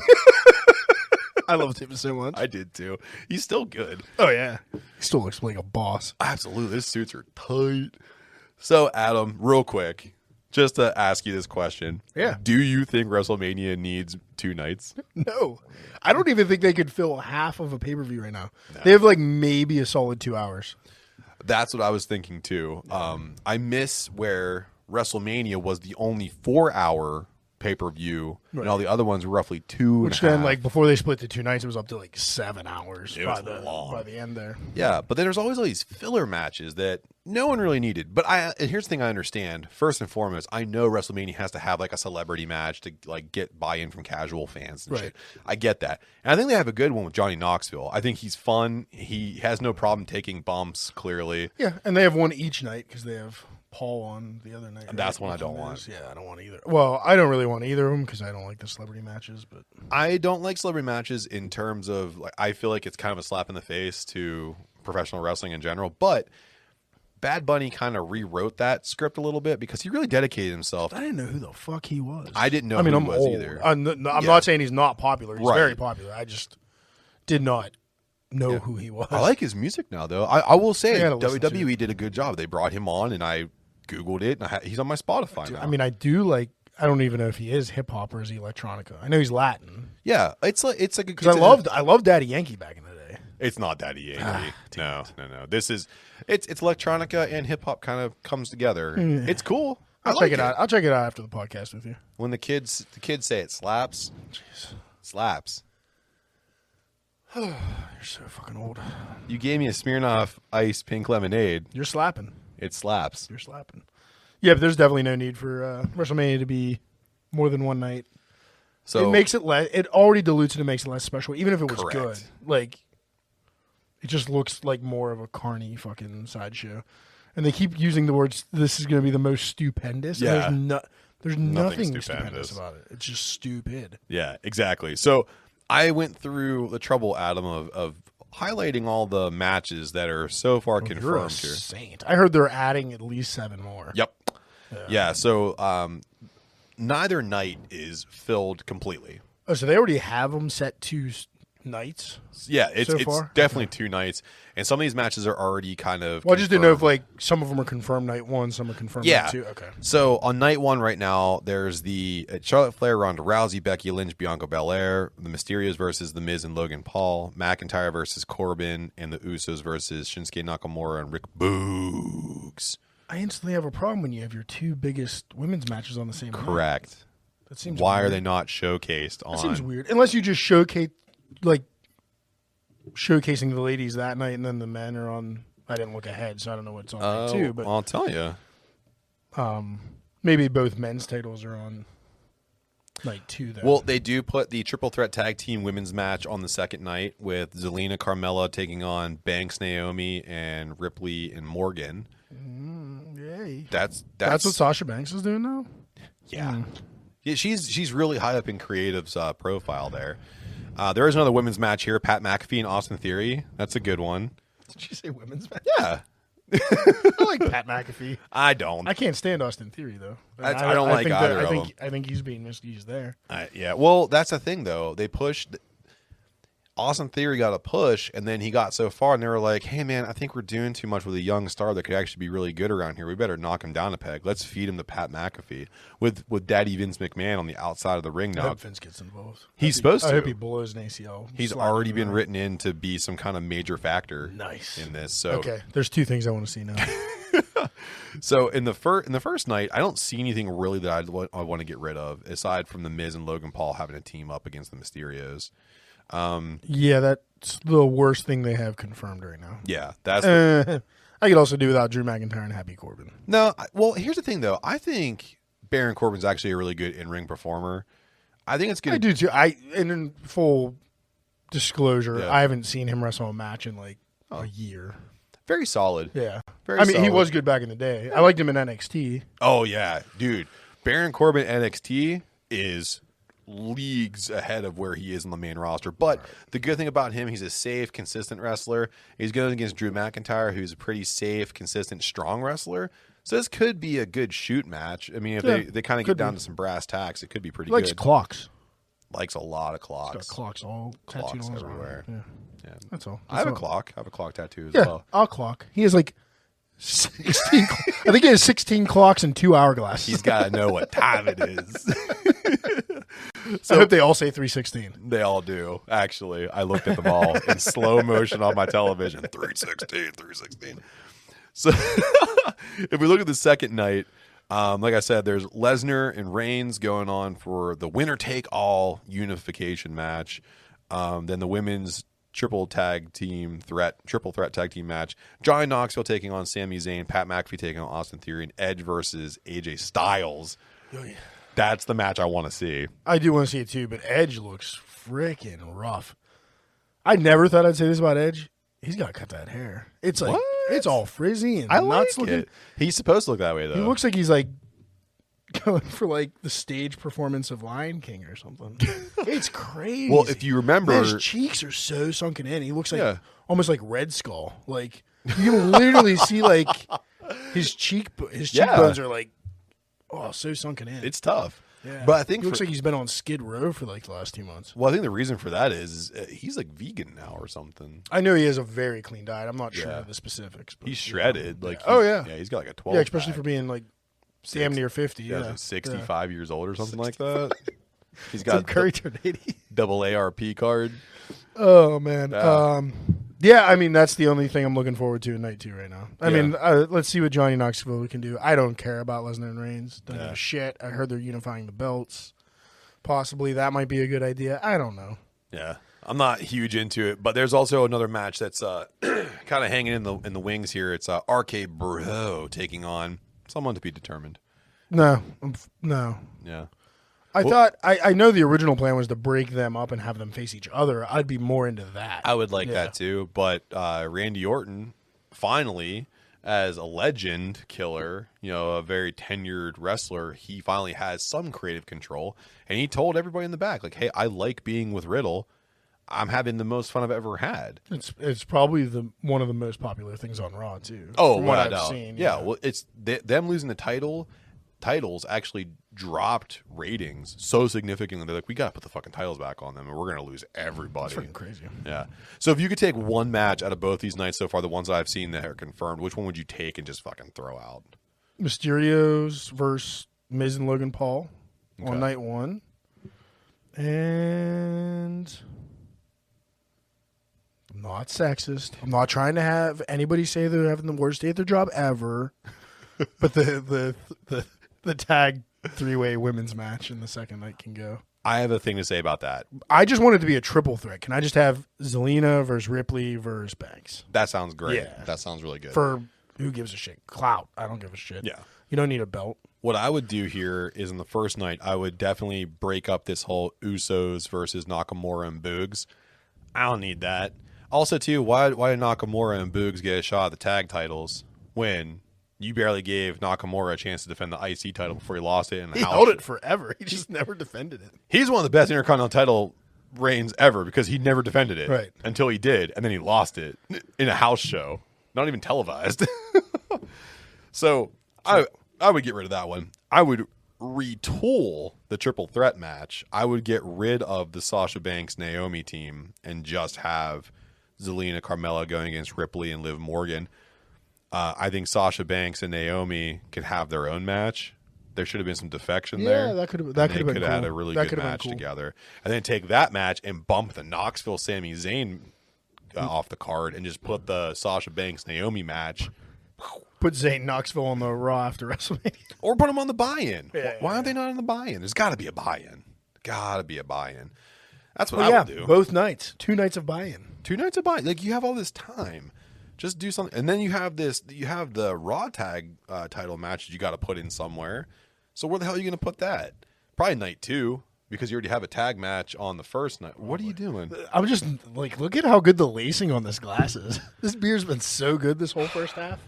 Speaker 1: I loved him so much.
Speaker 2: I did too. He's still good.
Speaker 1: Oh yeah, he still looks like a boss.
Speaker 2: Absolutely, his suits are tight. So Adam, real quick, just to ask you this question.
Speaker 1: Yeah.
Speaker 2: Do you think WrestleMania needs 2 nights?
Speaker 1: No. I don't even think they could fill half of a pay-per-view right now. No. They have maybe a solid 2 hours.
Speaker 2: That's what I was thinking too. I miss where WrestleMania was the only 4-hour pay-per-view, and all the other ones were roughly 2
Speaker 1: Which
Speaker 2: and
Speaker 1: then, before they split the 2 nights, it was up to 7 hours
Speaker 2: by
Speaker 1: the end there.
Speaker 2: Yeah, but then there's always all these filler matches that no one really needed. But and here's the thing I understand. First and foremost, I know WrestleMania has to have a celebrity match to get buy-in from casual fans and shit. I get that. And I think they have a good one with Johnny Knoxville. I think he's fun. He has no problem taking bumps, clearly.
Speaker 1: Yeah, and they have one each night because they have Paul on the other night.
Speaker 2: And that's one I don't want.
Speaker 1: Yeah, I don't want either. Well, I don't really want either of them because I don't like the celebrity matches. But
Speaker 2: I don't like celebrity matches in terms of I feel like it's kind of a slap in the face to professional wrestling in general. But Bad Bunny kind of rewrote that script a little bit because he really dedicated himself.
Speaker 1: I didn't know who the fuck he was.
Speaker 2: I didn't know who he was either.
Speaker 1: I'm not saying he's not popular. He's very popular. I just did not know who he was.
Speaker 2: I like his music now, though. I will say WWE did a good job. They brought him on, and I Googled it, and he's on my Spotify now.
Speaker 1: I mean, I do like. I don't even know if he is hip hop or is he electronica. I know he's Latin.
Speaker 2: Yeah, it's like
Speaker 1: because I loved Daddy Yankee back in the day.
Speaker 2: It's not Daddy Yankee. No. This is it's electronica and hip hop kind of comes together. It's cool.
Speaker 1: I'll check it out. I'll check it out after the podcast with you.
Speaker 2: When the kids say it slaps, slaps.
Speaker 1: You're so fucking old.
Speaker 2: You gave me a Smirnoff Ice Pink Lemonade.
Speaker 1: You're slapping.
Speaker 2: It slaps.
Speaker 1: You're slapping. Yeah, but there's definitely no need for WrestleMania to be more than one night. So it makes it less. It already dilutes it and makes it less special, even if it was good. Like, it just looks like more of a carny fucking sideshow. And they keep using the words. This is going to be the most stupendous.
Speaker 2: Yeah,
Speaker 1: there's nothing stupendous about it. It's just stupid.
Speaker 2: Yeah, exactly. So I went through the trouble, Adam, of highlighting all the matches that are so far confirmed here.
Speaker 1: Saint. I heard they're adding at least 7 more.
Speaker 2: Yep. Yeah. So neither night is filled completely.
Speaker 1: Oh, so they already have them set to nights?
Speaker 2: Yeah, it's definitely 2 nights, and some of these matches are already kind of.
Speaker 1: Well, I just didn't know if like some of them are confirmed night 1, some are confirmed night 2. Okay.
Speaker 2: So on night 1 right now, there's the Charlotte Flair, Ronda Rousey, Becky Lynch, Bianca Belair, the Mysterios versus The Miz and Logan Paul, McIntyre versus Corbin, and the Usos versus Shinsuke Nakamura and Rick Boogs.
Speaker 1: I instantly have a problem when you have your 2 biggest women's matches on the same night.
Speaker 2: Correct.
Speaker 1: That seems.
Speaker 2: Why
Speaker 1: weird.
Speaker 2: are they not showcased on?
Speaker 1: That seems weird. Unless you just showcasing the ladies that night, and then the men are on. I didn't look ahead, so I don't know what's on night 2. But
Speaker 2: I'll tell you.
Speaker 1: Maybe both men's titles are on night 2. Though.
Speaker 2: Well, they do put the Triple Threat Tag Team Women's match on the second night with Zelina Carmella taking on Banks, Naomi, and Ripley and Morgan.
Speaker 1: Yay!
Speaker 2: That's
Speaker 1: what Sasha Banks is doing now.
Speaker 2: Yeah. Yeah, she's really high up in Creative's profile there. There is another women's match here: Pat McAfee and Austin Theory. That's a good one.
Speaker 1: Did you say women's match?
Speaker 2: Yeah.
Speaker 1: I like Pat McAfee.
Speaker 2: I don't.
Speaker 1: I can't stand Austin Theory though.
Speaker 2: I don't like either of them.
Speaker 1: I think he's being misused there.
Speaker 2: Yeah. Well, that's the thing though. They pushed. Austin Theory got a push, and then he got so far, and they were like, hey, man, I think we're doing too much with a young star that could actually be really good around here. We better knock him down a peg. Let's feed him to Pat McAfee with Daddy Vince McMahon on the outside of the ring now.
Speaker 1: I hope Vince gets involved.
Speaker 2: He's supposed to.
Speaker 1: I hope he blows an ACL.
Speaker 2: He's already been written in to be some kind of major factor in this. So
Speaker 1: okay, there's 2 things I want to see now.
Speaker 2: So in the first night, I don't see anything really that I want to get rid of, aside from the Miz and Logan Paul having a team up against the Mysterios.
Speaker 1: Yeah, that's the worst thing they have confirmed right now.
Speaker 2: Yeah, that's.
Speaker 1: I could also do without Drew McIntyre and Happy Corbin.
Speaker 2: No, well, here's the thing though. I think Baron Corbin's actually a really good in-ring performer. I think it's good.
Speaker 1: I do too. And in full disclosure, I haven't seen him wrestle a match in like a year.
Speaker 2: Very solid.
Speaker 1: Yeah,
Speaker 2: very solid.
Speaker 1: He was good back in the day. I liked him in NXT.
Speaker 2: Oh yeah, dude. Baron Corbin NXT is leagues ahead of where he is on the main roster. But the good thing about him, he's a safe, consistent wrestler. He's going against Drew McIntyre, who's a pretty safe, consistent, strong wrestler. So this could be a good shoot match. I mean, if they kind of get down to some brass tacks, it could be pretty good.
Speaker 1: Clocks.
Speaker 2: Likes a lot of clocks.
Speaker 1: He's got clocks all tattooed on
Speaker 2: everywhere.
Speaker 1: Yeah. That's all.
Speaker 2: I have a clock. I have a clock tattoo as well.
Speaker 1: I'll clock. He has like 16. I think he has 16 clocks and 2 hourglasses.
Speaker 2: He's got to know what time it is.
Speaker 1: So I hope they all say 3:16.
Speaker 2: They all do. Actually, I looked at them all in slow motion on my television. 3:16. So if we look at the second night, like I said, there's Lesnar and Reigns going on for the winner take all unification match. Then the women's triple threat tag team match. Johnny Knoxville taking on Sami Zayn, Pat McAfee taking on Austin Theory, and Edge versus AJ Styles. Oh, yeah. That's the match I want to see.
Speaker 1: I do want to see it too, but Edge looks freaking rough. I never thought I'd say this about Edge. He's got to cut that hair. It's like it's all frizzy and nuts looking.
Speaker 2: He's supposed to look that way though.
Speaker 1: He looks like he's like going for like the stage performance of Lion King or something. It's crazy.
Speaker 2: Well, if you remember,
Speaker 1: his cheeks are so sunken in. He looks like almost like Red Skull. Like you can literally see like His cheekbones are like, so sunken in.
Speaker 2: It's tough.
Speaker 1: Yeah.
Speaker 2: But I think
Speaker 1: he looks like he's been on Skid Row for like the last 2 months.
Speaker 2: Well, I think the reason for that is he's like vegan now or something.
Speaker 1: I know he has a very clean diet. I'm not sure of the specifics. But,
Speaker 2: he's shredded.
Speaker 1: He's
Speaker 2: got like a 12.
Speaker 1: Yeah, especially for being like damn near 50. Yeah,
Speaker 2: like 65 years old or something like that. He's got
Speaker 1: Curry turned 80.
Speaker 2: Double ARP card.
Speaker 1: Oh man. I mean that's the only thing I'm looking forward to in night 2 right now. I mean, let's see what Johnny Knoxville can do. I don't care about Lesnar and Reigns. Don't give a shit. I heard they're unifying the belts. Possibly that might be a good idea. I don't know.
Speaker 2: Yeah, I'm not huge into it, but there's also another match that's kind of hanging in the wings here. It's RK Bro taking on someone to be determined.
Speaker 1: No.
Speaker 2: Yeah.
Speaker 1: I know the original plan was to break them up and have them face each other. I'd be more into that.
Speaker 2: I would like that too, but Randy Orton finally, as a legend killer, a very tenured wrestler, he finally has some creative control, and he told everybody in the back, like, hey, I like being with Riddle. I'm having the most fun I've ever had.
Speaker 1: It's probably one of the most popular things on Raw too.
Speaker 2: Oh, from what I've seen. Yeah, well, it's them losing the titles actually dropped ratings so significantly. They're like, we got to put the fucking titles back on them, and we're going to lose everybody.
Speaker 1: That's freaking crazy.
Speaker 2: Yeah. So if you could take one match out of both these nights so far, the ones that I've seen that are confirmed, which one would you take and just fucking throw out?
Speaker 1: Mysterios versus Miz and Logan Paul on night 1. And I'm not sexist. I'm not trying to have anybody say they're having the worst day at their job ever. But the tag 3-way women's match in the second night can go.
Speaker 2: I have a thing to say about that.
Speaker 1: I just want it to be a triple threat. Can I just have Zelina versus Ripley versus Banks?
Speaker 2: That sounds great.
Speaker 1: Yeah.
Speaker 2: That sounds really good.
Speaker 1: For who gives a shit? Clout. I don't give a shit.
Speaker 2: Yeah.
Speaker 1: You don't need a belt.
Speaker 2: What I would do here is in the first night, I would definitely break up this whole Usos versus Nakamura and Boogs. I don't need that. Also, too, why did Nakamura and Boogs get a shot at the tag titles when you barely gave Nakamura a chance to defend the IC title before he lost it in the house?
Speaker 1: He held it forever. He just never defended it.
Speaker 2: He's one of the best Intercontinental title reigns ever because he never defended it until he did, and then he lost it in a house show, not even televised. So I would get rid of that one. I would retool the triple threat match. I would get rid of the Sasha Banks Naomi team and just have Zelina Carmella going against Ripley and Liv Morgan. I think Sasha Banks and Naomi could have their own match. There should have been some defection there.
Speaker 1: Yeah, that could have been cool.
Speaker 2: Had a really good match together. And then take that match and bump the Knoxville Sami Zayn off the card and just put the Sasha Banks Naomi match.
Speaker 1: Put Zayn Knoxville on the Raw after WrestleMania.
Speaker 2: Or put them on the buy-in.
Speaker 1: Yeah,
Speaker 2: Why aren't they not on the buy-in? There's got to be a buy-in. That's what I would do.
Speaker 1: Both nights. 2 nights of buy-in.
Speaker 2: 2 nights of buy-in. Like, you have all this time. Just do something. And then you have the Raw tag title match that you got to put in somewhere. So where the hell are you going to put that? Probably night 2 because you already have a tag match on the first night. What are you doing?
Speaker 1: I'm just like, look at how good the lacing on this glass is. This beer's been so good this whole first half.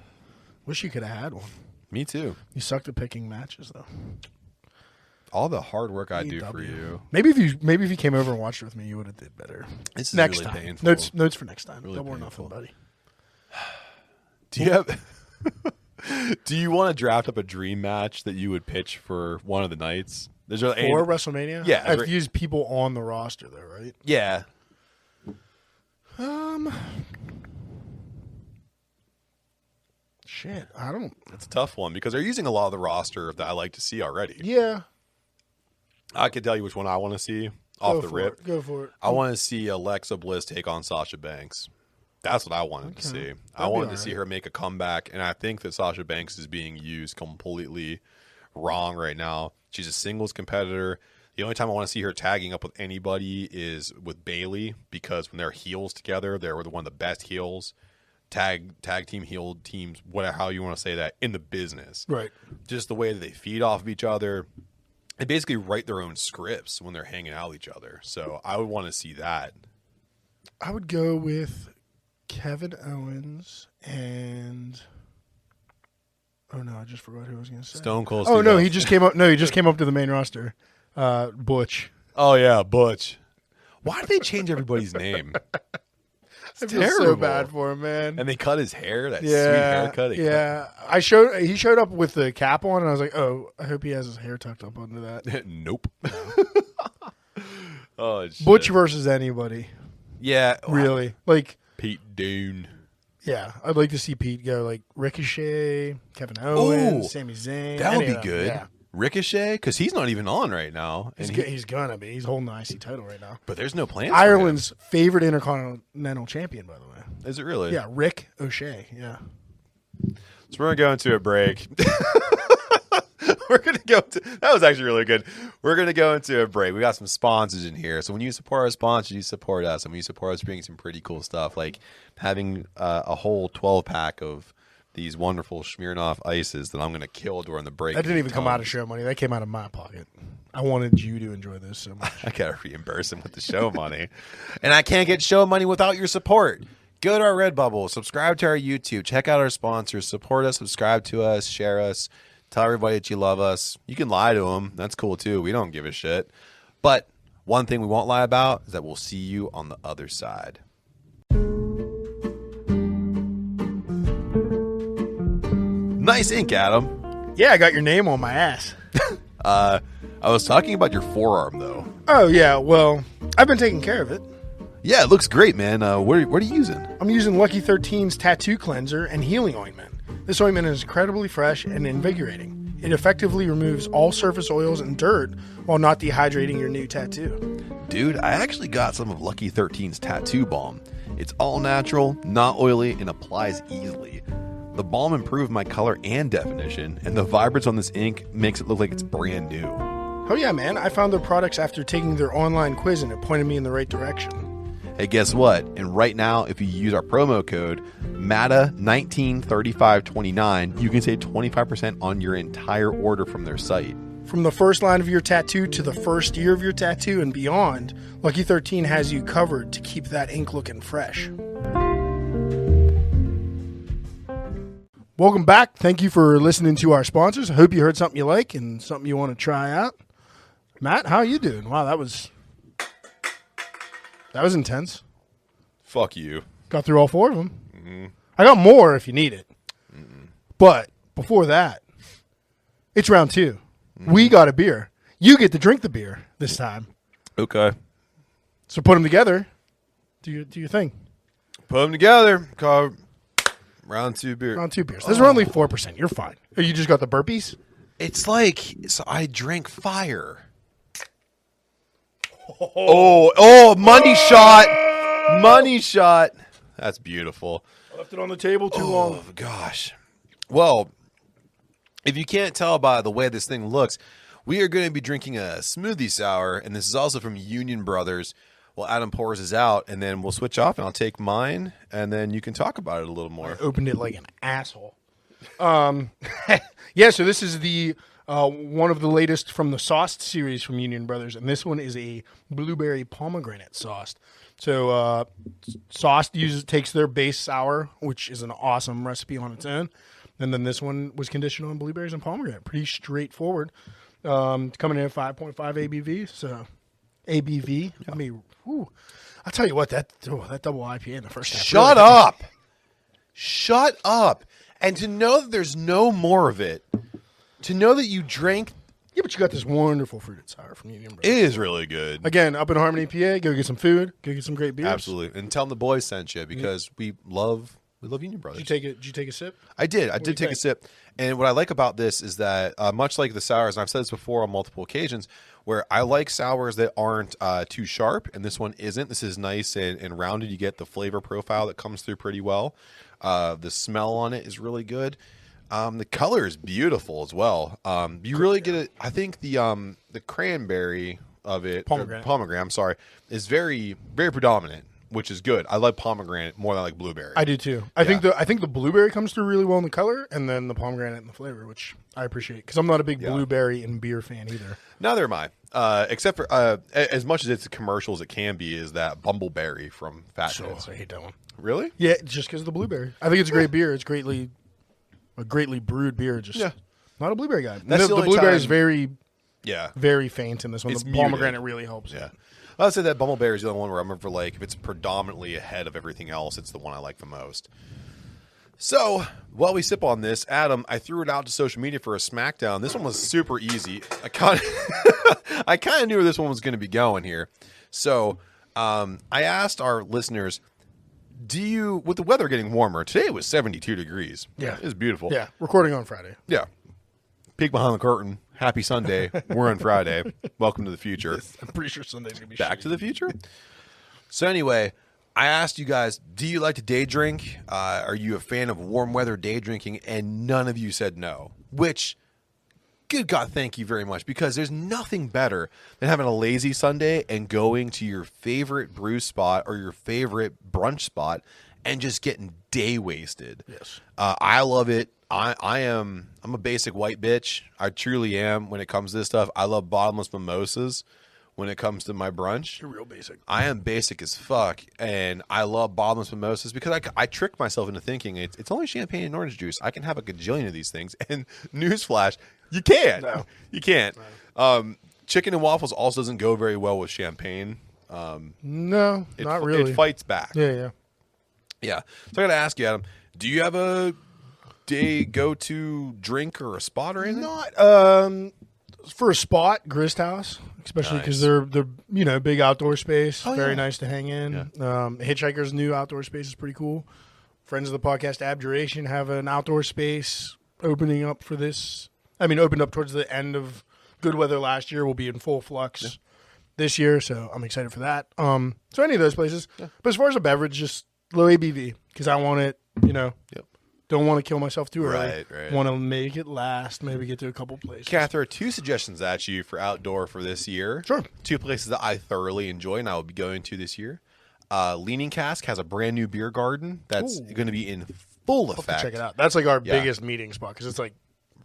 Speaker 1: Wish you could have had one.
Speaker 2: Me too.
Speaker 1: You sucked at picking matches though.
Speaker 2: All the hard work I do for you.
Speaker 1: Maybe if you came over and watched it with me, you would have did better.
Speaker 2: This is
Speaker 1: next
Speaker 2: really
Speaker 1: time.
Speaker 2: painful.
Speaker 1: Notes for next time.
Speaker 2: Really
Speaker 1: Double or
Speaker 2: painful.
Speaker 1: nothing, buddy.
Speaker 2: Do you have? Do you want to draft up a dream match that you would pitch for one of the nights?
Speaker 1: For WrestleMania?
Speaker 2: Yeah.
Speaker 1: I've used people on the roster though, right?
Speaker 2: Yeah.
Speaker 1: Shit, I don't.
Speaker 2: It's a tough one because they're using a lot of the roster that I like to see already.
Speaker 1: Yeah.
Speaker 2: I can tell you which one I want to see off the rip.
Speaker 1: Go for it.
Speaker 2: I want to see Alexa Bliss take on Sasha Banks. That's what I wanted to see. I wanted to see her make a comeback, and I think that Sasha Banks is being used completely wrong right now. She's a singles competitor. The only time I want to see her tagging up with anybody is with Bayley because when they're heels together, they're one of the best heels. Tag team heel teams, whatever how you want to say that in the business.
Speaker 1: Right.
Speaker 2: Just the way that they feed off of each other. They basically write their own scripts when they're hanging out with each other. So I would want to see that.
Speaker 1: I would go with Kevin Owens and oh no, I just forgot who I was going to say.
Speaker 2: Stone Cold.
Speaker 1: Oh no, he just came up. No, he just came up to the main roster. Butch.
Speaker 2: Oh yeah, Butch. Why did they change everybody's name?
Speaker 1: I feel so bad for him, man.
Speaker 2: And they cut his hair. That sweet haircut.
Speaker 1: Yeah. He showed up with the cap on, and I was like, oh, I hope he has his hair tucked up under that.
Speaker 2: Nope. Oh, shit.
Speaker 1: Butch versus anybody.
Speaker 2: Yeah.
Speaker 1: Really. Like
Speaker 2: Pete Dune.
Speaker 1: Yeah. I'd like to see Pete go like Ricochet, Kevin Owens, Sami Zayn.
Speaker 2: That would be good.
Speaker 1: Yeah.
Speaker 2: Ricochet? Because he's not even on right now.
Speaker 1: And he's going to be. He's holding the IC title right now.
Speaker 2: But there's no plans
Speaker 1: Ireland's favorite Intercontinental Champion, by the way.
Speaker 2: Is it really?
Speaker 1: Yeah, Rick O'Shea. Yeah.
Speaker 2: So we're going to go into a break. That was actually really good. We're going to go into a break. We got some sponsors in here. So when you support our sponsors, you support us. And when you support us, bringing some pretty cool stuff, like having a whole 12-pack of these wonderful Smirnoff ices that I'm going to kill during the break.
Speaker 1: That didn't even come out of show money. That came out of my pocket. I wanted you to enjoy this so much.
Speaker 2: I got to reimburse him with the show money. And I can't get show money without your support. Go to our Redbubble. Subscribe to our YouTube. Check out our sponsors. Support us. Subscribe to us. Share us. Tell everybody that you love us. You can lie to them. That's cool, too. We don't give a shit. But one thing we won't lie about is that we'll see you on the other side. Nice ink, Adam.
Speaker 1: Yeah, I got your name on my ass.
Speaker 2: I was talking about your forearm, though.
Speaker 1: Oh, yeah. Well, I've been taking care of it.
Speaker 2: Yeah, it looks great, man. What are you using?
Speaker 1: I'm using Lucky 13's Tattoo Cleanser and Healing Ointment. This ointment is incredibly fresh and invigorating. It effectively removes all surface oils and dirt while not dehydrating your new tattoo.
Speaker 2: Dude, I actually got some of Lucky 13's Tattoo Balm. It's all natural, not oily, and applies easily. The balm improved my color and definition, and the vibrance on this ink makes it look like it's brand new.
Speaker 1: Oh yeah, man. I found their products after taking their online quiz, and it pointed me in the right direction.
Speaker 2: Hey, guess what? And right now, if you use our promo code MATA193529, you can save 25% on your entire order from their site.
Speaker 1: From the first line of your tattoo to the first year of your tattoo and beyond, Lucky 13 has you covered to keep that ink looking fresh. Welcome back. Thank you for listening to our sponsors. I hope you heard something you like and something you want to try out. Matt, how are you doing? Wow, that was intense.
Speaker 2: Fuck you.
Speaker 1: Got through all 4 of them. Mm-hmm. I got more if you need it. Mm-mm. But before that, it's round 2. Mm-hmm. We got a beer. You get to drink the beer this time.
Speaker 2: Okay.
Speaker 1: So put them together. Do your thing.
Speaker 2: Put them together. Round 2 beer.
Speaker 1: Round 2 beers. Those are only 4%. You're fine. Oh, you just got the burpees?
Speaker 2: It's like I drank fire. Oh, money shot. Money shot. That's beautiful.
Speaker 1: I left it on the table too long.
Speaker 2: Oh, gosh. Well, if you can't tell by the way this thing looks, we are going to be drinking a smoothie sour, and this is also from Union Brothers. Well, Adam pours his out, and then we'll switch off, and I'll take mine, and then you can talk about it a little more.
Speaker 1: I opened it like an asshole. Yeah, so this is the one of the latest from the sauce series from Union Brothers, and this one is a blueberry pomegranate sauce. So sauce takes their base sour, which is an awesome recipe on its own, and then this one was conditioned on blueberries and pomegranate. Pretty straightforward. Coming in at 5.5 ABV, so ABV. Yeah. I mean, whew, I'll tell you what, that double IPA in the first half.
Speaker 2: Shut up. Shut up. And to know that there's no more of it, to know that you drank.
Speaker 1: Yeah, but you got this wonderful fruited sour from Union Brothers.
Speaker 2: It is really good.
Speaker 1: Again, up in Harmony, PA, go get some food, go get some great beers.
Speaker 2: Absolutely. And tell them the boys sent you because we love Union Brothers.
Speaker 1: Did you take a sip?
Speaker 2: I did. I did take a sip. And what I like about this is that much like the sours, and I've said this before on multiple occasions, where I like sours that aren't too sharp, and this one isn't. This is nice and rounded. You get the flavor profile that comes through pretty well. The smell on it is really good. The color is beautiful as well. You really get it. I think the cranberry of it, pomegranate, I'm sorry, is very, very predominant, which is good. I like pomegranate more than I like blueberry.
Speaker 1: I do too. I think the blueberry comes through really well in the color, and then the pomegranate in the flavor, which I appreciate because I'm not a big blueberry and beer fan either.
Speaker 2: Neither am I. Except for as much as it's a commercial as it can be, is that bumbleberry from Fat Tits.
Speaker 1: I hate that one.
Speaker 2: Really?
Speaker 1: Yeah, just because of the blueberry. I think it's a great beer. It's a greatly brewed beer. Just not a blueberry guy. The blueberry is very faint in this one. The pomegranate really helps.
Speaker 2: Yeah. I'd say that Bumbleberry is the only one where I remember, like, if it's predominantly ahead of everything else, it's the one I like the most. So, while we sip on this, Adam, I threw it out to social media for a SmackDown. This one was super easy. I kind of knew where this one was going to be going here. So, I asked our listeners, with the weather getting warmer, today it was 72 degrees.
Speaker 1: Yeah.
Speaker 2: It was beautiful.
Speaker 1: Yeah, recording on Friday.
Speaker 2: Yeah. Peek behind the curtain. Happy Sunday. We're on Friday. Welcome to the future.
Speaker 1: I'm pretty sure Sunday's going to be
Speaker 2: Back
Speaker 1: shitty.
Speaker 2: to the future? So anyway, I asked you guys, do you like to day drink? Are you a fan of warm weather day drinking? And none of you said no, which, good God, thank you very much, because there's nothing better than having a lazy Sunday and going to your favorite brew spot or your favorite brunch spot and just getting day wasted.
Speaker 1: Yes.
Speaker 2: I love it. I'm a basic white bitch. I truly am when it comes to this stuff. I love bottomless mimosas when it comes to my brunch.
Speaker 1: You're real basic.
Speaker 2: I am basic as fuck, and I love bottomless mimosas because I trick myself into thinking it's only champagne and orange juice. I can have a gajillion of these things, and newsflash, you can't.
Speaker 1: No.
Speaker 2: You can't.
Speaker 1: No.
Speaker 2: Chicken and waffles also doesn't go very well with champagne.
Speaker 1: No, not really.
Speaker 2: It fights back.
Speaker 1: Yeah.
Speaker 2: Yeah. So I got to ask you, Adam, do you have a day go-to drink or a spot or anything?
Speaker 1: Not for a spot, Grist House, especially because they're big outdoor space, very nice to hang in.
Speaker 2: Yeah.
Speaker 1: Hitchhiker's new outdoor space is pretty cool. Friends of the podcast, Abjuration, have an outdoor space opening up for this. I mean, opened up towards the end of good weather last year. Will be in full flux this year, so I'm excited for that. So any of those places. Yeah. But as far as a beverage, just low ABV because I want it.
Speaker 2: Yep.
Speaker 1: Don't want to kill myself too early.
Speaker 2: Right.
Speaker 1: Want to make it last. Maybe get to a couple places.
Speaker 2: Can I throw 2 suggestions at you for outdoor for this year?
Speaker 1: Sure.
Speaker 2: 2 places that I thoroughly enjoy and I will be going to this year. Leaning Cask has a brand new beer garden that's going to be in full effect.
Speaker 1: Check it out. That's like our biggest meeting spot because it's like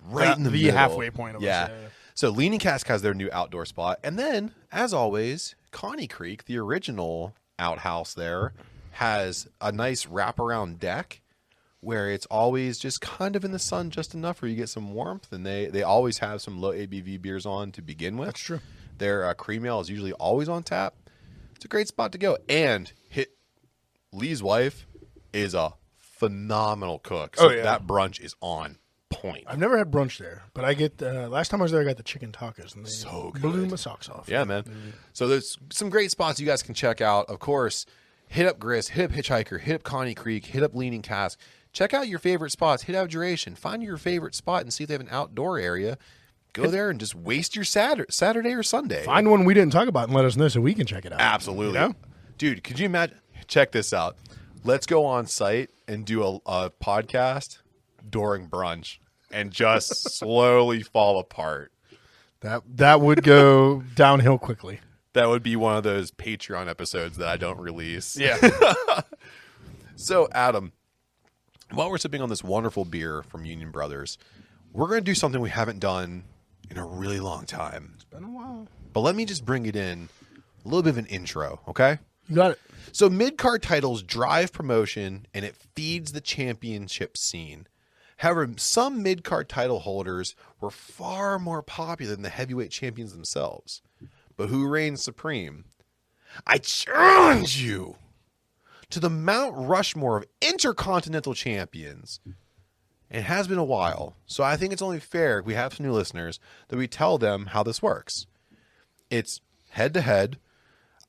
Speaker 2: right in the middle.
Speaker 1: halfway point of us. Yeah.
Speaker 2: So Leaning Cask has their new outdoor spot. And then, as always, Connie Creek, the original outhouse there, has a nice wraparound deck where it's always just kind of in the sun just enough where you get some warmth. And they always have some low ABV beers on to begin with.
Speaker 1: That's true.
Speaker 2: Their cream ale is usually always on tap. It's a great spot to go. And Lee's wife is a phenomenal cook. So that brunch is on point.
Speaker 1: I've never had brunch there, but I get last time I was there, I got the chicken tacos, and they
Speaker 2: so good.
Speaker 1: blew my socks off.
Speaker 2: Yeah, man. So there's some great spots you guys can check out. Of course, hit up Grist, hit up Hitchhiker, hit up Connie Creek, hit up Leaning Cask. Check out your favorite spots. Hit Abjuration. Find your favorite spot and see if they have an outdoor area. Go there and just waste your Saturday or Sunday.
Speaker 1: Find one we didn't talk about and let us know so we can check it out.
Speaker 2: Absolutely. Dude, could you imagine? Check this out. Let's go on site and do a podcast during brunch and just slowly fall apart.
Speaker 1: That would go downhill quickly.
Speaker 2: That would be one of those Patreon episodes that I don't release.
Speaker 1: Yeah.
Speaker 2: So, Adam, while we're sipping on this wonderful beer from Union Brothers, we're going to do something we haven't done in a really long time.
Speaker 1: It's been a while.
Speaker 2: But let me just bring it in a little bit of an intro, okay?
Speaker 1: You got it.
Speaker 2: So mid-card titles drive promotion, and it feeds the championship scene. However, some mid-card title holders were far more popular than the heavyweight champions themselves. But who reigns supreme? I challenge you to the Mount Rushmore of Intercontinental Champions. It has been a while, so I think it's only fair, if we have some new listeners, that we tell them how this works. It's head-to-head.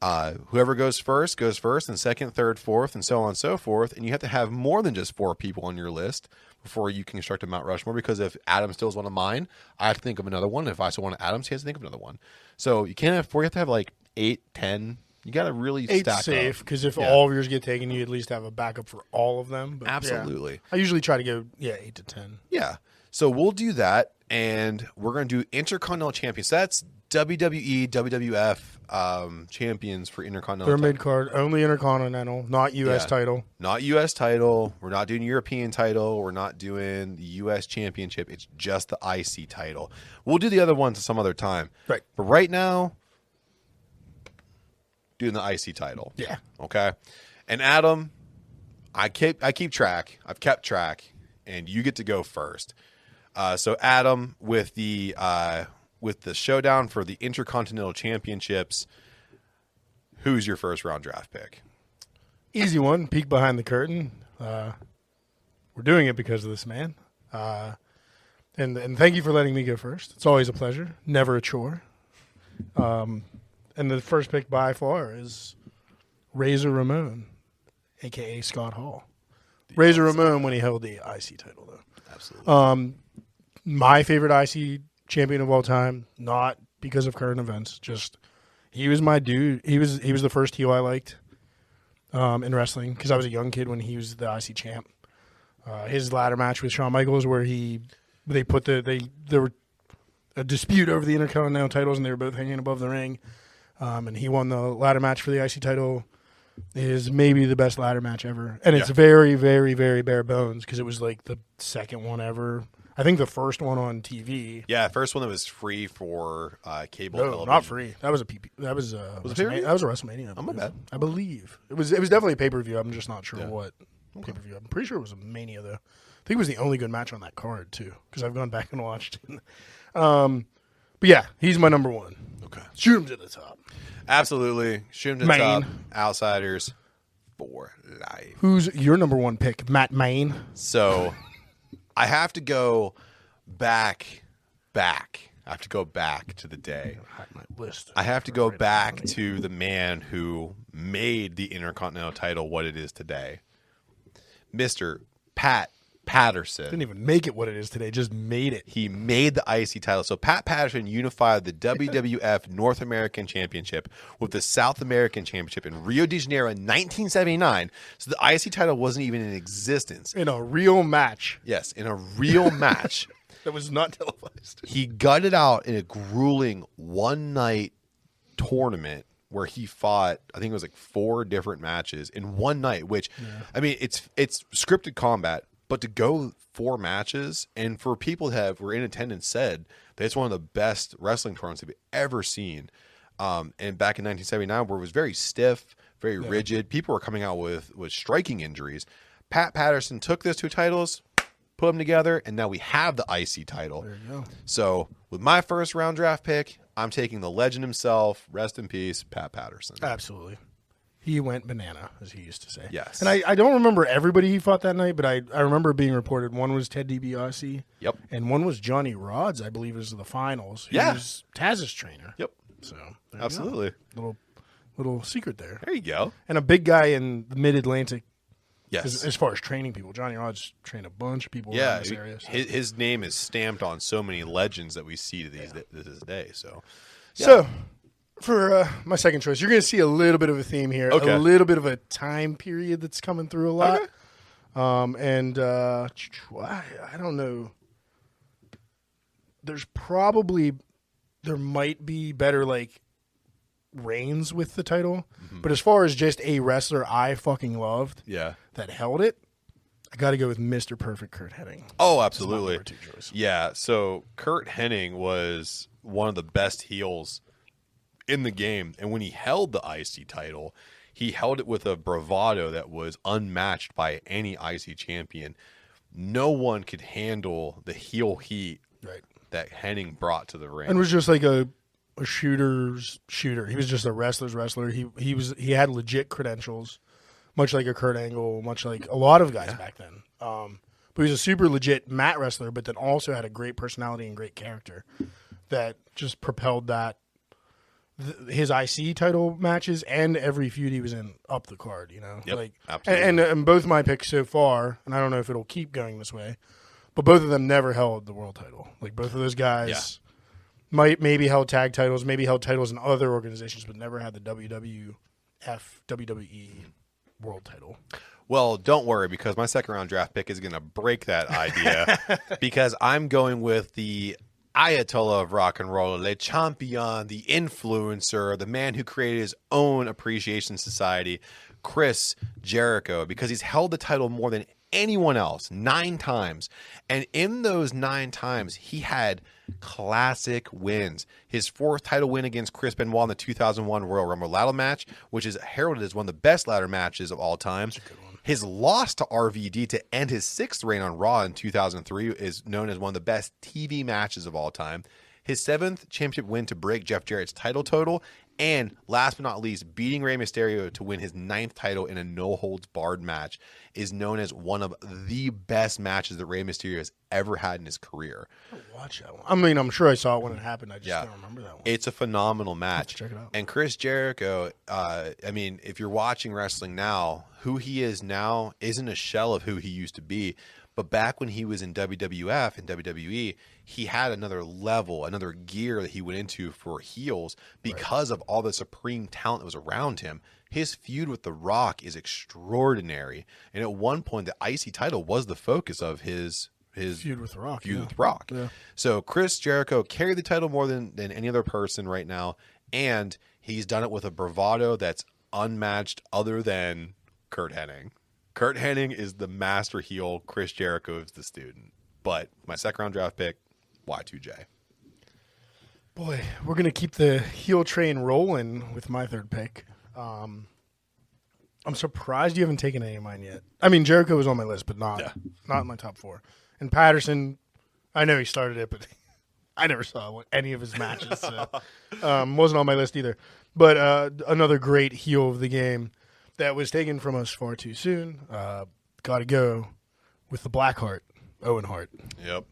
Speaker 2: Whoever goes first, and second, third, fourth, and so on and so forth. And you have to have more than just 4 people on your list before you can construct a Mount Rushmore, because if Adam steals one of mine, I have to think of another one. If I still want Adam's, he has to think of another one. So you can't have 4, you have to have like 8, 10. You got to really
Speaker 1: 8
Speaker 2: stack
Speaker 1: safe,
Speaker 2: up.
Speaker 1: because if all of yours get taken, you at least have a backup for all of them. But
Speaker 2: Absolutely.
Speaker 1: Yeah, I usually try to go, 8 to 10.
Speaker 2: Yeah. So we'll do that, and we're going to do Intercontinental Champions. So that's WWE, WWF champions for Intercontinental.
Speaker 1: They're mid-card, only Intercontinental, not U.S. title.
Speaker 2: Not U.S. title. We're not doing European title. We're not doing the U.S. Championship. It's just the IC title. We'll do the other ones some other time.
Speaker 1: Right.
Speaker 2: But right now, doing the IC title.
Speaker 1: Yeah.
Speaker 2: Okay. And Adam, I keep track. I've kept track, and you get to go first. So Adam, with the showdown for the Intercontinental Championships, Who's your first round draft pick?
Speaker 1: Easy one. Peek behind the curtain. We're doing it because of this man. And thank you for letting me go first. It's always a pleasure. Never a chore. And the first pick by far is Razor Ramon, a.k.a. Scott Hall. Razor Ramon when he held the IC title, though.
Speaker 2: Absolutely.
Speaker 1: My favorite IC champion of all time, not because of current events, just he was my dude. He was the first heel I liked in wrestling because I was a young kid when he was the IC champ. His ladder match with Shawn Michaels where there were a dispute over the Intercontinental titles and they were both hanging above the ring. And he won the ladder match for the IC title. Is maybe the best ladder match ever. And it's very, very, very bare bones because it was like the second one ever. I think the first one on TV.
Speaker 2: Yeah, first one that was free for cable
Speaker 1: No,
Speaker 2: television.
Speaker 1: not free. That was a PP. That was a WrestleMania.
Speaker 2: Oh, my bad.
Speaker 1: I believe. It was definitely a pay-per-view. I'm just not sure what pay-per-view. I'm pretty sure it was a Mania, though. I think it was the only good match on that card, too, because I've gone back and watched it. But yeah, he's my number one.
Speaker 2: Okay.
Speaker 1: Shoot him to the top.
Speaker 2: Absolutely. Shoot him to the top. Outsiders for life.
Speaker 1: Who's your number one pick? Matt Main.
Speaker 2: So I have to go back. I have to go back to the day. I have to go back to the man who made the Intercontinental title what it is today. Mr. Pat Patterson.
Speaker 1: Didn't even make it what it is today, just made it.
Speaker 2: He made the IC title. So Pat Patterson unified the WWF North American Championship with the South American Championship in Rio de Janeiro in 1979. So the IC title wasn't even in existence.
Speaker 1: In a real match.
Speaker 2: Yes, in a real match.
Speaker 1: That was not televised.
Speaker 2: He gutted out in a grueling one-night tournament where he fought, I think it was like 4 different matches in one night, which, I mean, it's scripted combat. But to go 4 matches, and for people that were in attendance said that it's one of the best wrestling tournaments they've ever seen. And back in 1979, where it was very stiff, very rigid, people were coming out with striking injuries. Pat Patterson took those 2 titles, put them together, and now we have the IC title.
Speaker 1: There you go.
Speaker 2: So with my first round draft pick, I'm taking the legend himself, rest in peace, Pat Patterson.
Speaker 1: Absolutely. He went banana, as he used to say.
Speaker 2: Yes.
Speaker 1: And I don't remember everybody he fought that night, but I remember being reported one was Ted DiBiase.
Speaker 2: Yep.
Speaker 1: And one was Johnny Rodz, I believe, was the finals. He was Taz's trainer.
Speaker 2: Yep.
Speaker 1: So
Speaker 2: absolutely.
Speaker 1: Little secret there.
Speaker 2: There you go.
Speaker 1: And a big guy in the Mid-Atlantic.
Speaker 2: Yes.
Speaker 1: As far as training people. Johnny Rodz trained a bunch of people around this area. So.
Speaker 2: His name is stamped on so many legends that we see to this day. So,
Speaker 1: So for my second choice, you're going to see a little bit of a theme here, a little bit of a time period that's coming through a lot. Okay. I don't know. There might be better like reigns with the title, but as far as just a wrestler I fucking loved, that held it, I got to go with Mr. Perfect Kurt Hennig.
Speaker 2: Oh, absolutely.
Speaker 1: That's my number 2 choice.
Speaker 2: Yeah. So Kurt Hennig was one of the best heels in the game, and when he held the IC title, he held it with a bravado that was unmatched by any IC champion. No one could handle the heel heat that Hennig brought to the ring,
Speaker 1: and was just like a shooter's shooter. He was just a wrestler's wrestler. He had legit credentials, much like a Kurt Angle, much like a lot of guys back then. But he was a super legit mat wrestler, but then also had a great personality and great character that just propelled that. His IC title matches and every feud he was in up the card, you know?
Speaker 2: Absolutely.
Speaker 1: And both my picks so far, and I don't know if it'll keep going this way, but both of them never held the world title. Like both of those guys maybe held tag titles, maybe held titles in other organizations, but never had the WWE world title.
Speaker 2: Well, don't worry, because my second round draft pick is going to break that idea because I'm going with the Ayatollah of rock and roll, Le Champion, the influencer, the man who created his own appreciation society, Chris Jericho, because he's held the title more than anyone else 9 times. And in those 9 times, he had classic wins. His 4th title win against Chris Benoit in the 2001 Royal Rumble ladder match, which is heralded as one of the best ladder matches of all time. His loss to RVD to end his 6th reign on Raw in 2003 is known as one of the best TV matches of all time. His 7th championship win to break Jeff Jarrett's title total. And last but not least, beating Rey Mysterio to win his 9th title in a no-holds-barred match is known as one of the best matches that Rey Mysterio has ever had in his career.
Speaker 1: Watch that one. I mean, I'm sure I saw it when it happened. I just don't remember that one.
Speaker 2: It's a phenomenal match.
Speaker 1: Let's check it out.
Speaker 2: And Chris Jericho, I mean, if you're watching wrestling now, who he is now isn't a shell of who he used to be. But back when he was in WWF and WWE, he had another level, another gear that he went into for heels because of all the supreme talent that was around him. His feud with The Rock is extraordinary. And at one point, the IC title was the focus of his
Speaker 1: feud with The Rock.
Speaker 2: With The Rock. Yeah. So Chris Jericho carried the title more than any other person right now. And he's done it with a bravado that's unmatched other than Kurt Hennig. Kurt Hennig is the master heel. Chris Jericho is the student. But my second round draft pick, Y2J.
Speaker 1: Boy, we're going to keep the heel train rolling with my third pick. I'm surprised you haven't taken any of mine yet. I mean, Jericho was on my list, but not in my top 4. And Patterson, I know he started it, but I never saw any of his matches. So, wasn't on my list either. But another great heel of the game that was taken from us far too soon. Got to go with the Blackheart, Owen Hart.
Speaker 2: Yep.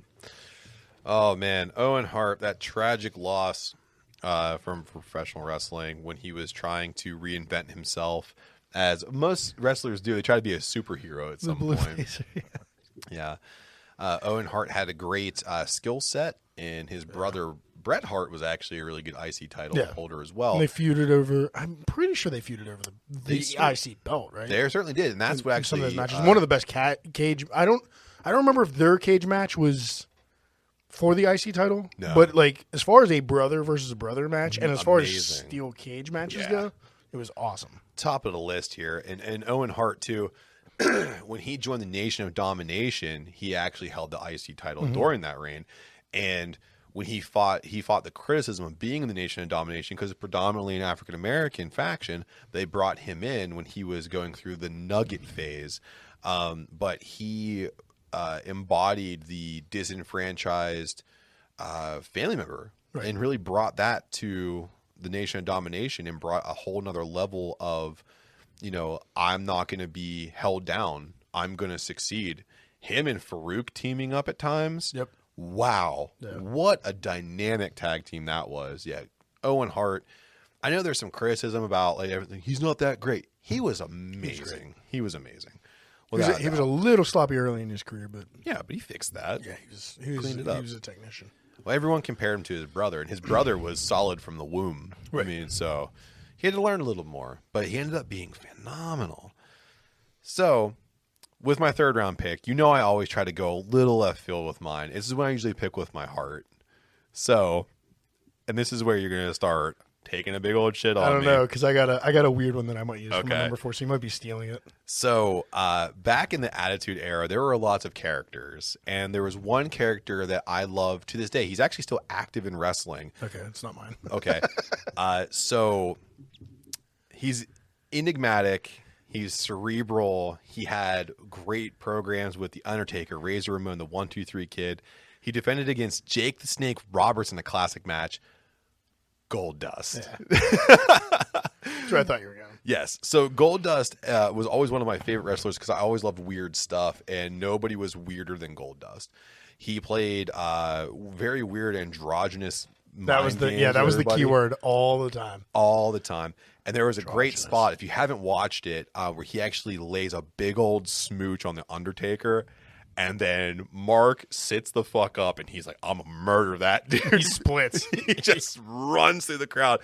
Speaker 2: Oh, man. Owen Hart, that tragic loss from professional wrestling when he was trying to reinvent himself, as most wrestlers do. They try to be a superhero at some point. Yeah. Owen Hart had a great skill set, and his brother Bret Hart was actually a really good IC title holder as well.
Speaker 1: And they feuded over. I'm pretty sure they feuded over the IC belt, right?
Speaker 2: They certainly did, and that's what actually
Speaker 1: some of those matches. One of the best cage. I don't remember if their cage match was for the IC title, but like as far as a brother versus a brother match, and as far as steel cage matches go, it was awesome.
Speaker 2: Top of the list here, and Owen Hart too. When he joined the Nation of Domination, he actually held the IC title during that reign, and when he fought the criticism of being in the Nation of Domination because it's predominantly an African American faction. They brought him in when he was going through the Nugget phase, but he embodied the disenfranchised family member and really brought that to the Nation of Domination and brought a whole nother level of, I'm not going to be held down. I'm going to succeed. Him and Farouk teaming up at times.
Speaker 1: Yep.
Speaker 2: Wow. Yeah. What a dynamic tag team that was. Yeah. Owen Hart. I know there's some criticism about like everything. He's not that great. He was amazing. He was amazing.
Speaker 1: He was a little sloppy early in his career, but
Speaker 2: but he fixed that.
Speaker 1: Yeah, he was a technician.
Speaker 2: Well, everyone compared him to his brother, and his brother was solid from the womb. Right. I mean, so he had to learn a little more, but he ended up being phenomenal. So, with my third round pick, I always try to go a little left field with mine. This is when I usually pick with my heart. So, and this is where you're going to start taking a big old shit on me.
Speaker 1: I don't know, because I got a weird one that I might use for my number 4, so you might be stealing it.
Speaker 2: So, back in the Attitude Era, there were lots of characters, and there was one character that I love to this day. He's actually still active in wrestling.
Speaker 1: Okay, it's not mine.
Speaker 2: Okay. So, he's enigmatic. He's cerebral. He had great programs with The Undertaker, Razor Ramon, the 1-2-3 Kid. He defended against Jake the Snake Roberts in a classic match. Gold Dust.
Speaker 1: Yeah. That's where I thought you were going.
Speaker 2: Yes. So Gold Dust was always one of my favorite wrestlers because I always loved weird stuff, and nobody was weirder than Gold Dust. He played very weird androgynous.
Speaker 1: That was the key word all the time.
Speaker 2: All the time. And there was a great spot, if you haven't watched it, where he actually lays a big old smooch on The Undertaker. And then Mark sits the fuck up and he's like, I'm going to murder that dude.
Speaker 1: He splits.
Speaker 2: He just runs through the crowd.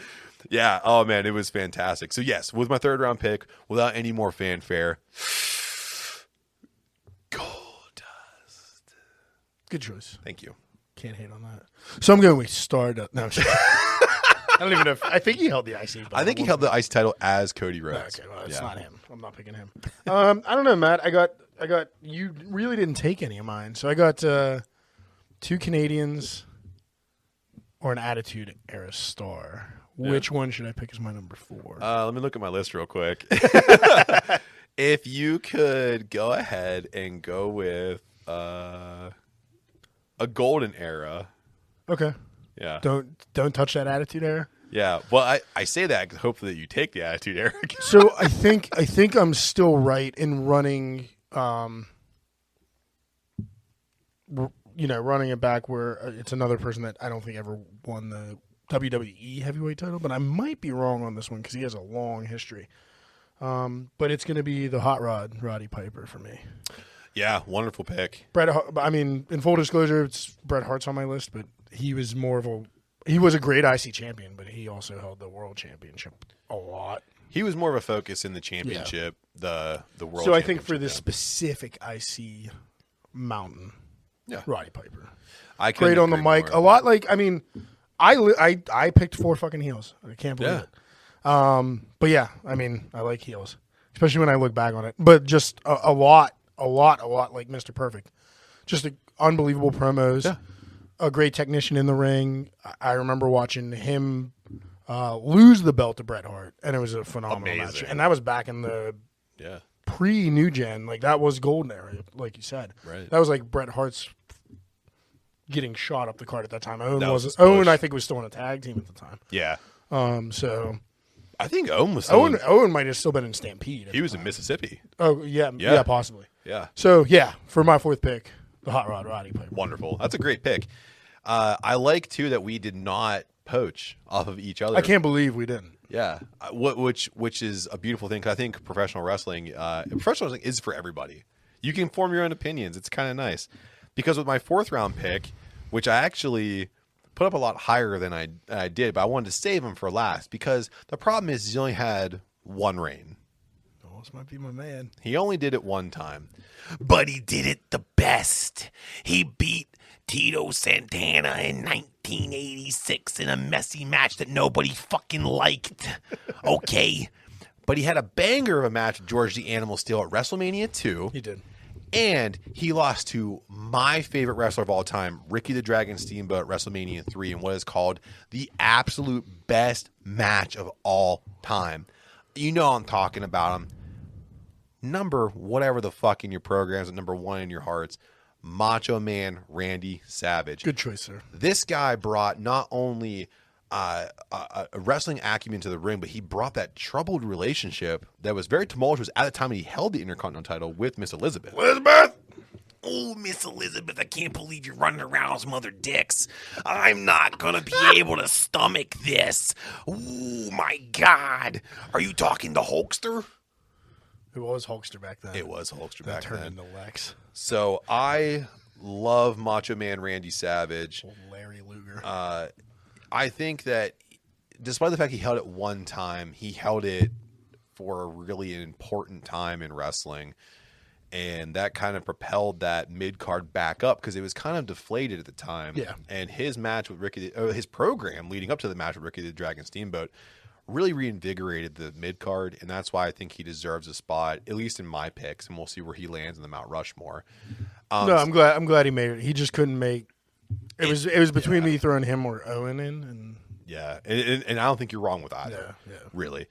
Speaker 2: Yeah. Oh, man. It was fantastic. So, yes, with my third round pick, without any more fanfare, Gold Dust.
Speaker 1: Good choice.
Speaker 2: Thank you.
Speaker 1: Can't hate on that. So I'm going with Stardust. No, I don't even know. I think he held the IC.
Speaker 2: I think he held the IC title as Cody Rhodes.
Speaker 1: Okay, well, it's not him. I'm not picking him. I don't know, Matt. I got. You really didn't take any of mine, so I got 2 Canadians or an Attitude Era star. Which one should I pick as my number 4?
Speaker 2: Let me look at my list real quick. If you could go ahead and go with a Golden Era.
Speaker 1: Okay.
Speaker 2: Yeah.
Speaker 1: Don't touch that Attitude Era.
Speaker 2: Yeah. Well, I say that hopefully that you take the Attitude Era.
Speaker 1: So I think I'm still right in running, running it back where it's another person that I don't think ever won the WWE heavyweight title, but I might be wrong on this one because he has a long history. But it's going to be the Hot Rod, Roddy Piper, for me.
Speaker 2: Yeah, wonderful pick.
Speaker 1: I mean, in full disclosure, it's Bret Hart's on my list, but he was he was a great IC champion, but he also held the world championship a lot.
Speaker 2: He was more of a focus in the championship, the world.
Speaker 1: So I think for this specific IC mountain, Roddy Piper, great on the mic, a lot. Like, I mean, I picked 4 fucking heels. I can't believe it. But yeah, I mean, I like heels, especially when I look back on it. But just a lot like Mr. Perfect. Just unbelievable promos. Yeah. A great technician in the ring. I remember watching him lose the belt to Bret Hart, and it was a phenomenal match. And that was back in the pre-New Gen. Like, that was golden era, like you said.
Speaker 2: Right.
Speaker 1: That was like Bret Hart's getting shot up the card at that time. Owen, I think, was still in a tag team at the time.
Speaker 2: Yeah.
Speaker 1: So
Speaker 2: I think Owen was
Speaker 1: Owen might have still been in Stampede.
Speaker 2: He was in Mississippi.
Speaker 1: Oh, yeah, possibly.
Speaker 2: Yeah.
Speaker 1: So, yeah, for my 4th pick, the Hot Rod Roddy Piper.
Speaker 2: Wonderful. That's a great pick. I like, too, that we did not poach off of each other.
Speaker 1: I can't believe we didn't.
Speaker 2: Yeah. Which is a beautiful thing, because I think professional wrestling is for everybody. You can form your own opinions. It's kind of nice. Because with my 4th round pick, which I actually put up a lot higher than I did, but I wanted to save him for last, because the problem is he only had one reign.
Speaker 1: Oh, this might be my man.
Speaker 2: He only did it one time, but he did it the best. He beat Tito Santana in 1986 in a messy match that nobody fucking liked. Okay, but he had a banger of a match with George the Animal Steele at WrestleMania 2.
Speaker 1: He did.
Speaker 2: And he lost to my favorite wrestler of all time, Ricky the Dragon Steamboat, at WrestleMania 3, in what is called the absolute best match of all time. You know I'm talking about him. Number whatever the fuck in your programs, at number 1 in your hearts, Macho Man Randy Savage.
Speaker 1: Good choice, sir.
Speaker 2: This guy brought not only a wrestling acumen to the ring, but he brought that troubled relationship that was very tumultuous at the time he held the Intercontinental title with Miss Elizabeth.
Speaker 3: Elizabeth! Oh, Miss Elizabeth, I can't believe you're running around with some other dicks. I'm not going to be able to stomach this. Oh, my God. Are you talking to Hulkster?
Speaker 1: It was Hulkster back then.
Speaker 2: It was Hulkster back then.
Speaker 1: Turned into Lex.
Speaker 2: So I love Macho Man Randy Savage.
Speaker 1: Old Larry Luger.
Speaker 2: I think that despite the fact he held it one time, he held it for a really important time in wrestling. And that kind of propelled that mid-card back up, because it was kind of deflated at the time.
Speaker 1: Yeah.
Speaker 2: And his match with his program leading up to the match with Ricky the Dragon Steamboat really reinvigorated the mid-card. And that's why I think he deserves a spot, at least in my picks. And we'll see where he lands in the Mount Rushmore.
Speaker 1: No, I'm glad he made it. He just couldn't make. It was between me throwing him or Owen in, and
Speaker 2: and I don't think you're wrong with either.
Speaker 1: Yeah.
Speaker 2: Really.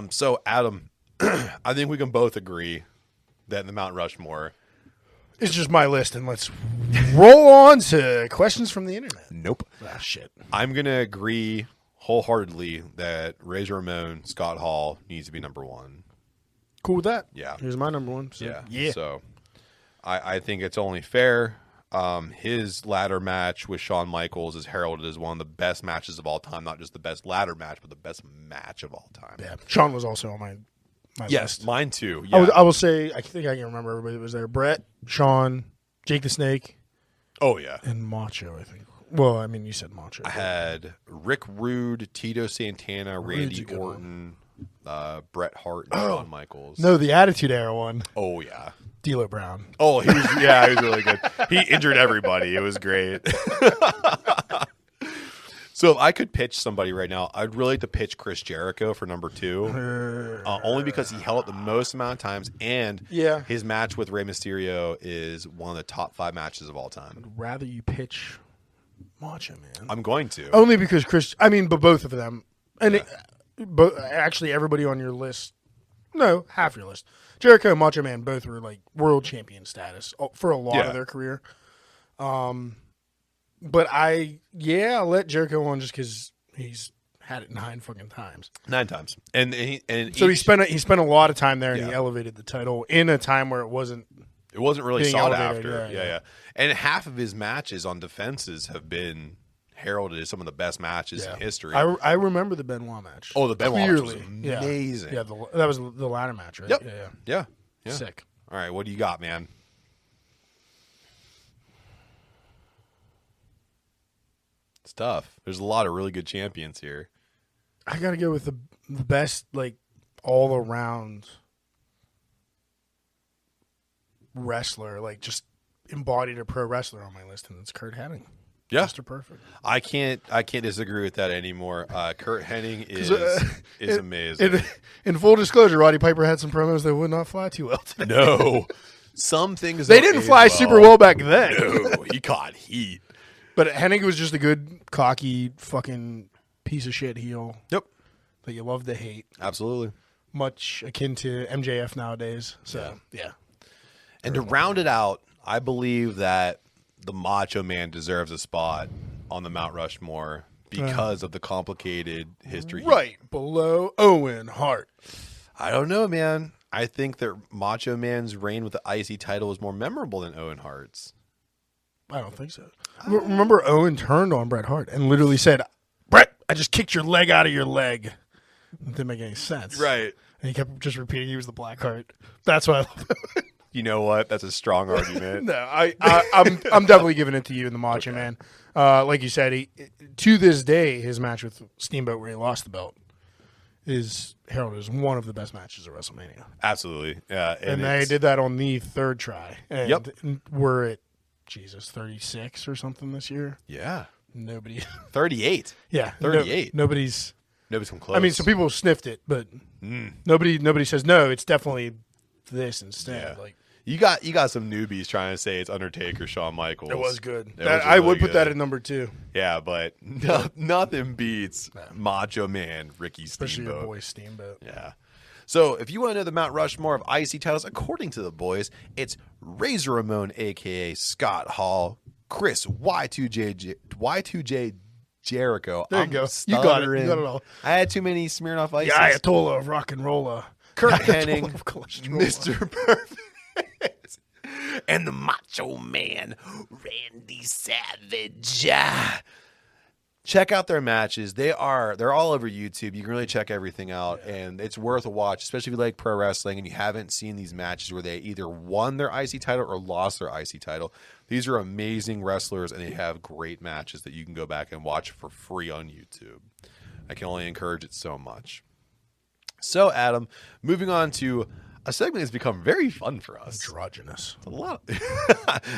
Speaker 2: So Adam, I think we can both agree that in the Mount Rushmore,
Speaker 1: it's just my list, and let's roll on to questions from the internet.
Speaker 2: Nope.
Speaker 1: Ah, shit.
Speaker 2: I'm gonna agree wholeheartedly that Razor Ramon, Scott Hall needs to be number 1.
Speaker 1: Cool with that.
Speaker 2: Yeah.
Speaker 1: Here's my number 1. So, yeah.
Speaker 2: So I think it's only fair. His ladder match with Shawn Michaels is heralded as one of the best matches of all time. Not just the best ladder match, but the best match of all time.
Speaker 1: Yeah. Shawn was also on my list.
Speaker 2: Mine too. Yeah.
Speaker 1: I will say, I think I can remember everybody that was there. Brett, Shawn, Jake the Snake.
Speaker 2: Oh, yeah.
Speaker 1: And Macho, I think. Well, I mean, you said Macho.
Speaker 2: I had Rick Rude, Tito Santana, Randy Orton, Bret Hart, and Shawn Michaels.
Speaker 1: No, the Attitude Era one.
Speaker 2: Oh, yeah.
Speaker 1: D'Lo Brown.
Speaker 2: Oh, he was really good. He injured everybody. It was great. So if I could pitch somebody right now, I'd really like to pitch Chris Jericho for number 2, only because he held it the most amount of times, and his match with Rey Mysterio is one of the top 5 matches of all time.
Speaker 1: I'd rather you pitch Macho Man.
Speaker 2: I'm going to.
Speaker 1: Only because but both of them, and actually everybody on your list, no, half your list, Jericho and Macho Man both were like world champion status for a lot of their career. But I'll let Jericho on just because he's had it 9 fucking times.
Speaker 2: 9 times. And
Speaker 1: so he spent a lot of time there, and he elevated the title in a time where it wasn't
Speaker 2: really sought after.
Speaker 1: Yeah.
Speaker 2: And half of his matches on defenses have been heralded as some of the best matches in history.
Speaker 1: I remember the Benoit match.
Speaker 2: Oh, the Benoit match was amazing.
Speaker 1: Yeah, that was the ladder match, right?
Speaker 2: Yep. Yeah.
Speaker 1: Sick.
Speaker 2: All right, what do you got, man? It's tough. There's a lot of really good champions here.
Speaker 1: I got to go with the best, like, all-around wrestler, like, just embodied a pro wrestler on my list, and it's Kurt Hennig.
Speaker 2: Yeah.
Speaker 1: Mr. Perfect.
Speaker 2: I can't disagree with that anymore. Kurt Hennig is amazing.
Speaker 1: In full disclosure, Roddy Piper had some promos that would not fly too well today.
Speaker 2: No. Some things
Speaker 1: they didn't fly super well back then.
Speaker 2: No, he caught heat.
Speaker 1: But Hennig was just a good, cocky, fucking piece of shit heel.
Speaker 2: Yep.
Speaker 1: That you love to hate.
Speaker 2: Absolutely.
Speaker 1: Much akin to MJF nowadays. So, yeah.
Speaker 2: And to round it out, I believe that the Macho Man deserves a spot on the Mount Rushmore because of the complicated history.
Speaker 1: Right below Owen Hart.
Speaker 2: I don't know, man. I think that Macho Man's reign with the IC title was more memorable than Owen Hart's.
Speaker 1: I don't think so. Remember, Owen turned on Bret Hart and literally said, "Bret, I just kicked your leg out of your leg." It didn't make any sense.
Speaker 2: Right.
Speaker 1: And he kept just repeating he was the Black Heart. That's why I love it.
Speaker 2: You know what? That's a strong argument.
Speaker 1: No, I'm definitely giving it to you in the Macho Man. Like you said, to this day, his match with Steamboat where he lost the belt is heralded as one of the best matches of WrestleMania.
Speaker 2: Absolutely. Yeah.
Speaker 1: And they did that on the third try. And we're at, 36 or something this year.
Speaker 2: Yeah.
Speaker 1: Nobody.
Speaker 2: 38.
Speaker 1: Yeah.
Speaker 2: 38.
Speaker 1: Nobody's
Speaker 2: come close.
Speaker 1: I mean, some people sniffed it, but nobody says, no, it's definitely this instead.
Speaker 2: Yeah. Like, you got some newbies trying to say it's Undertaker, Shawn Michaels.
Speaker 1: It was good.
Speaker 2: I
Speaker 1: would put that at number 2.
Speaker 2: Yeah, but nothing beats Macho Man Ricky Steamboat.
Speaker 1: Especially your boy Steamboat.
Speaker 2: Yeah. So if you want to know the Mount Rushmore of IC titles, according to the boys, it's Razor Ramon, a.k.a. Scott Hall, Chris Y2J Jericho.
Speaker 1: There you go. You got it. You got it all.
Speaker 2: I had too many Smirnoff Ices.
Speaker 1: The Ayatollah of rock and roller.
Speaker 2: Kurt Hennig, Mr. Perfect.
Speaker 3: And the Macho Man, Randy Savage.
Speaker 2: Check out their matches. They're all over YouTube. You can really check everything out, and it's worth a watch, especially if you like pro wrestling and you haven't seen these matches where they either won their IC title or lost their IC title. These are amazing wrestlers, and they have great matches that you can go back and watch for free on YouTube. I can only encourage it so much. So, Adam, moving on to a segment that's become very fun for us.
Speaker 1: Androgynous.
Speaker 2: It's a lot.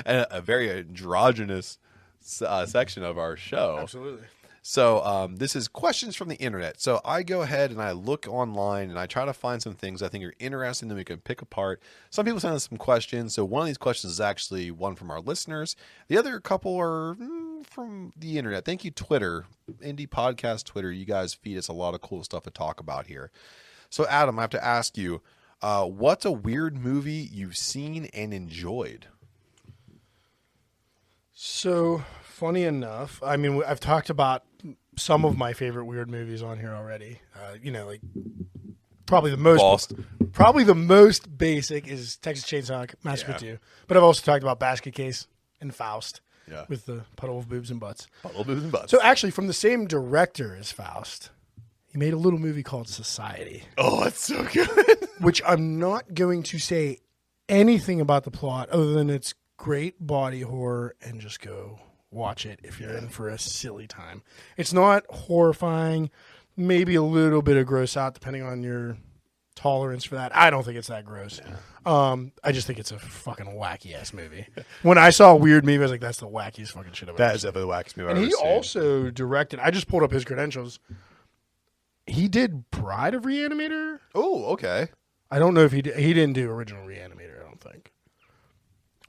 Speaker 2: A very androgynous section of our show.
Speaker 1: Absolutely.
Speaker 2: So this is questions from the internet. So I go ahead and I look online and I try to find some things I think are interesting that we can pick apart. Some people send us some questions. So one of these questions is actually one from our listeners. The other couple are from the internet. Thank you, Twitter, Indie Podcast Twitter. You guys feed us a lot of cool stuff to talk about here. So Adam, I have to ask you, what's a weird movie you've seen and enjoyed?
Speaker 1: So, funny enough, I mean, I've talked about some of my favorite weird movies on here already. Like probably the most basic is Texas Chainsaw Massacre 2. But I've also talked about Basket Case and Faust with the puddle of boobs and butts. So, actually, from the same director as Faust, he made a little movie called Society.
Speaker 2: Oh, that's so good.
Speaker 1: Which I'm not going to say anything about the plot other than it's great body horror, and just go watch it if you're in for a silly time. It's not horrifying, maybe a little bit of gross out depending on your tolerance for that. I don't think it's that gross. I just think it's a fucking wacky ass movie. When I saw a weird movie, I was like, that's the wackiest fucking shit I've ever seen.
Speaker 2: That is definitely the wackiest movie I've
Speaker 1: ever seen. And he also directed, I just pulled up his credentials. He did Bride of Reanimator.
Speaker 2: Oh, okay.
Speaker 1: I don't know if he didn't do original Reanimator, I don't think.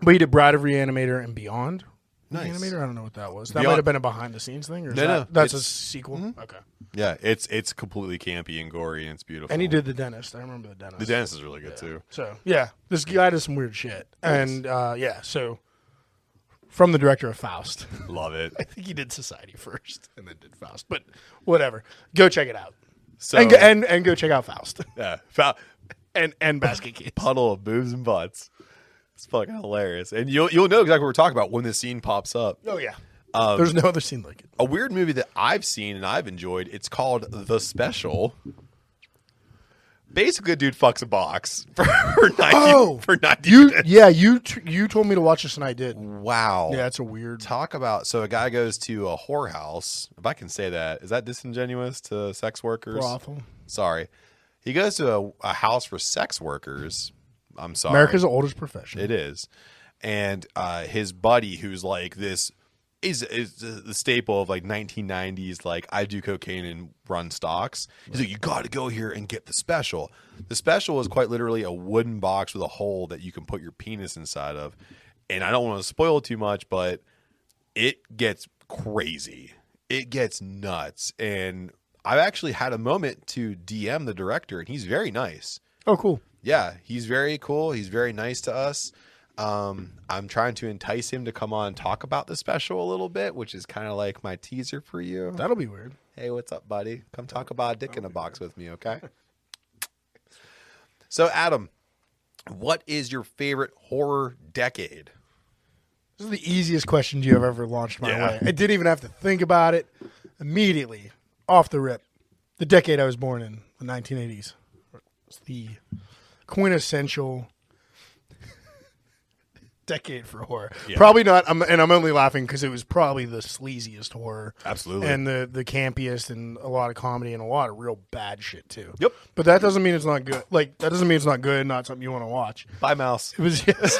Speaker 1: But he did Bride of Reanimator and Beyond Reanimator. I don't know what that was. That might have been a behind-the-scenes thing? Or that's a sequel? Mm-hmm. Okay.
Speaker 2: Yeah, it's completely campy and gory, and it's beautiful.
Speaker 1: And he did The Dentist. I remember The Dentist.
Speaker 2: The Dentist is really good, too.
Speaker 1: So, yeah, this guy does some weird shit. Nice. And, so from the director of Faust.
Speaker 2: Love it.
Speaker 1: I think he did Society first and then did Faust, but whatever. Go check it out.
Speaker 2: So
Speaker 1: And go check out Faust.
Speaker 2: Yeah,
Speaker 1: and Basket Case.
Speaker 2: Puddle of boobs and butts. It's fucking hilarious, and you'll know exactly what we're talking about when this scene pops up.
Speaker 1: Oh yeah. There's no other scene like it.
Speaker 2: A weird movie that I've seen and I've enjoyed. It's called The Special. Basically, a dude fucks a box for 90 minutes.
Speaker 1: You told me to watch this and I did.
Speaker 2: Wow.
Speaker 1: Yeah, it's a weird.
Speaker 2: Talk about, so a guy goes to a whorehouse. If I can say that. Is that disingenuous to sex workers?
Speaker 1: Brothel.
Speaker 2: Sorry. He goes to a house for sex workers. I'm sorry.
Speaker 1: America's oldest profession.
Speaker 2: It is. And his buddy, who's like this, is the staple of like 1990s, like I do cocaine and run stocks. He's like, you got to go here and get the special. The special is quite literally a wooden box with a hole that you can put your penis inside of. And I don't want to spoil too much, but it gets crazy. It gets nuts. And I've actually had a moment to DM the director, and he's very nice.
Speaker 1: Oh, cool.
Speaker 2: Yeah, he's very cool. He's very nice to us. I'm trying to entice him to come on and talk about the special a little bit, which is kind of like my teaser for you.
Speaker 1: That'll be weird.
Speaker 2: Hey, what's up, buddy? Come talk about a dick in a box with me, okay? So, Adam, what is your favorite horror decade?
Speaker 1: This is the easiest question you have ever launched my way. I didn't even have to think about it. Immediately, off the rip, the decade I was born in, the 1980s. It's the quintessential decade for horror. Yeah. Probably not, and I'm only laughing because it was probably the sleaziest horror.
Speaker 2: Absolutely.
Speaker 1: And the campiest, and a lot of comedy and a lot of real bad shit too.
Speaker 2: Yep.
Speaker 1: But that doesn't mean it's not good. Like, that doesn't mean it's not good, not something you want to watch.
Speaker 2: Bye, mouse.
Speaker 1: It was yes.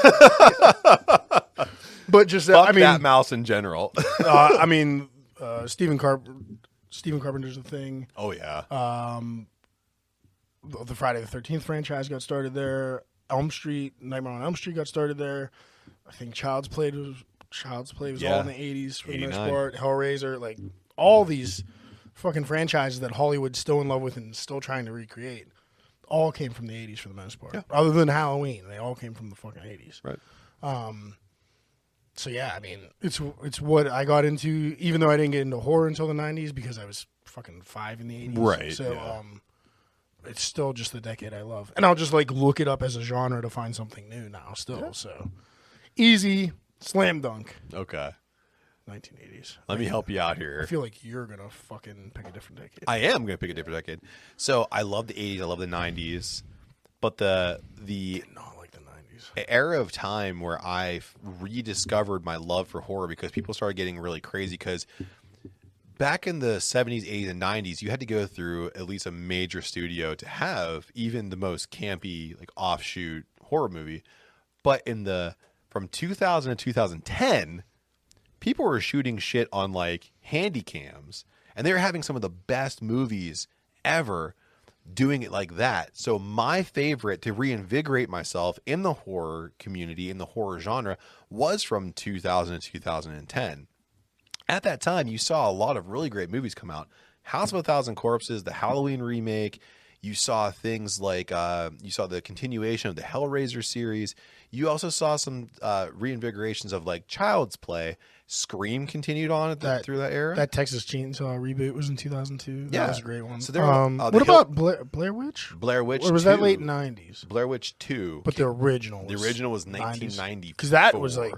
Speaker 1: But just
Speaker 2: Fuck that mouse in general.
Speaker 1: Stephen Carpenter's The Thing.
Speaker 2: Oh yeah.
Speaker 1: The Friday the 13th franchise got started there. Nightmare on Elm Street got started there. I think Child's Play was all in the 80s for the most part. Hellraiser, like all these fucking franchises that Hollywood's still in love with and still trying to recreate, all came from the 80s for the most part. Yeah. Other than Halloween, they all came from the fucking 80s.
Speaker 2: Right.
Speaker 1: So yeah, I mean, it's what I got into, even though I didn't get into horror until the 90s because I was fucking 5 in the 80s.
Speaker 2: Right.
Speaker 1: So it's still just the decade I love. And I'll just like look it up as a genre to find something new now still. Yeah. So easy, slam dunk.
Speaker 2: Okay.
Speaker 1: 1980s.
Speaker 2: Let me help you out here.
Speaker 1: I feel like you're going to fucking pick a different decade.
Speaker 2: I am going to pick a different decade. So I love the 80s. I love the 90s. But the
Speaker 1: not like the 90s.
Speaker 2: Era of time where I rediscovered my love for horror because people started getting really crazy because back in the 70s, 80s, and 90s, you had to go through at least a major studio to have even the most campy, like offshoot horror movie. But from 2000 to 2010, people were shooting shit on like handy cams, and they were having some of the best movies ever doing it like that. So my favorite to reinvigorate myself in the horror community, in the horror genre, was from 2000 to 2010. At that time, you saw a lot of really great movies come out. House of a Thousand Corpses, the Halloween remake. You saw things like, you saw the continuation of the Hellraiser series. You also saw some reinvigorations of like Child's Play. Scream continued on through that era.
Speaker 1: That Texas Chainsaw reboot was in 2002. That was a great one.
Speaker 2: So there were,
Speaker 1: what about Blair Witch?
Speaker 2: Blair Witch
Speaker 1: Or was
Speaker 2: 2.
Speaker 1: That late 90s?
Speaker 2: Blair Witch 2.
Speaker 1: But the original was
Speaker 2: 1994.
Speaker 1: Because that was like...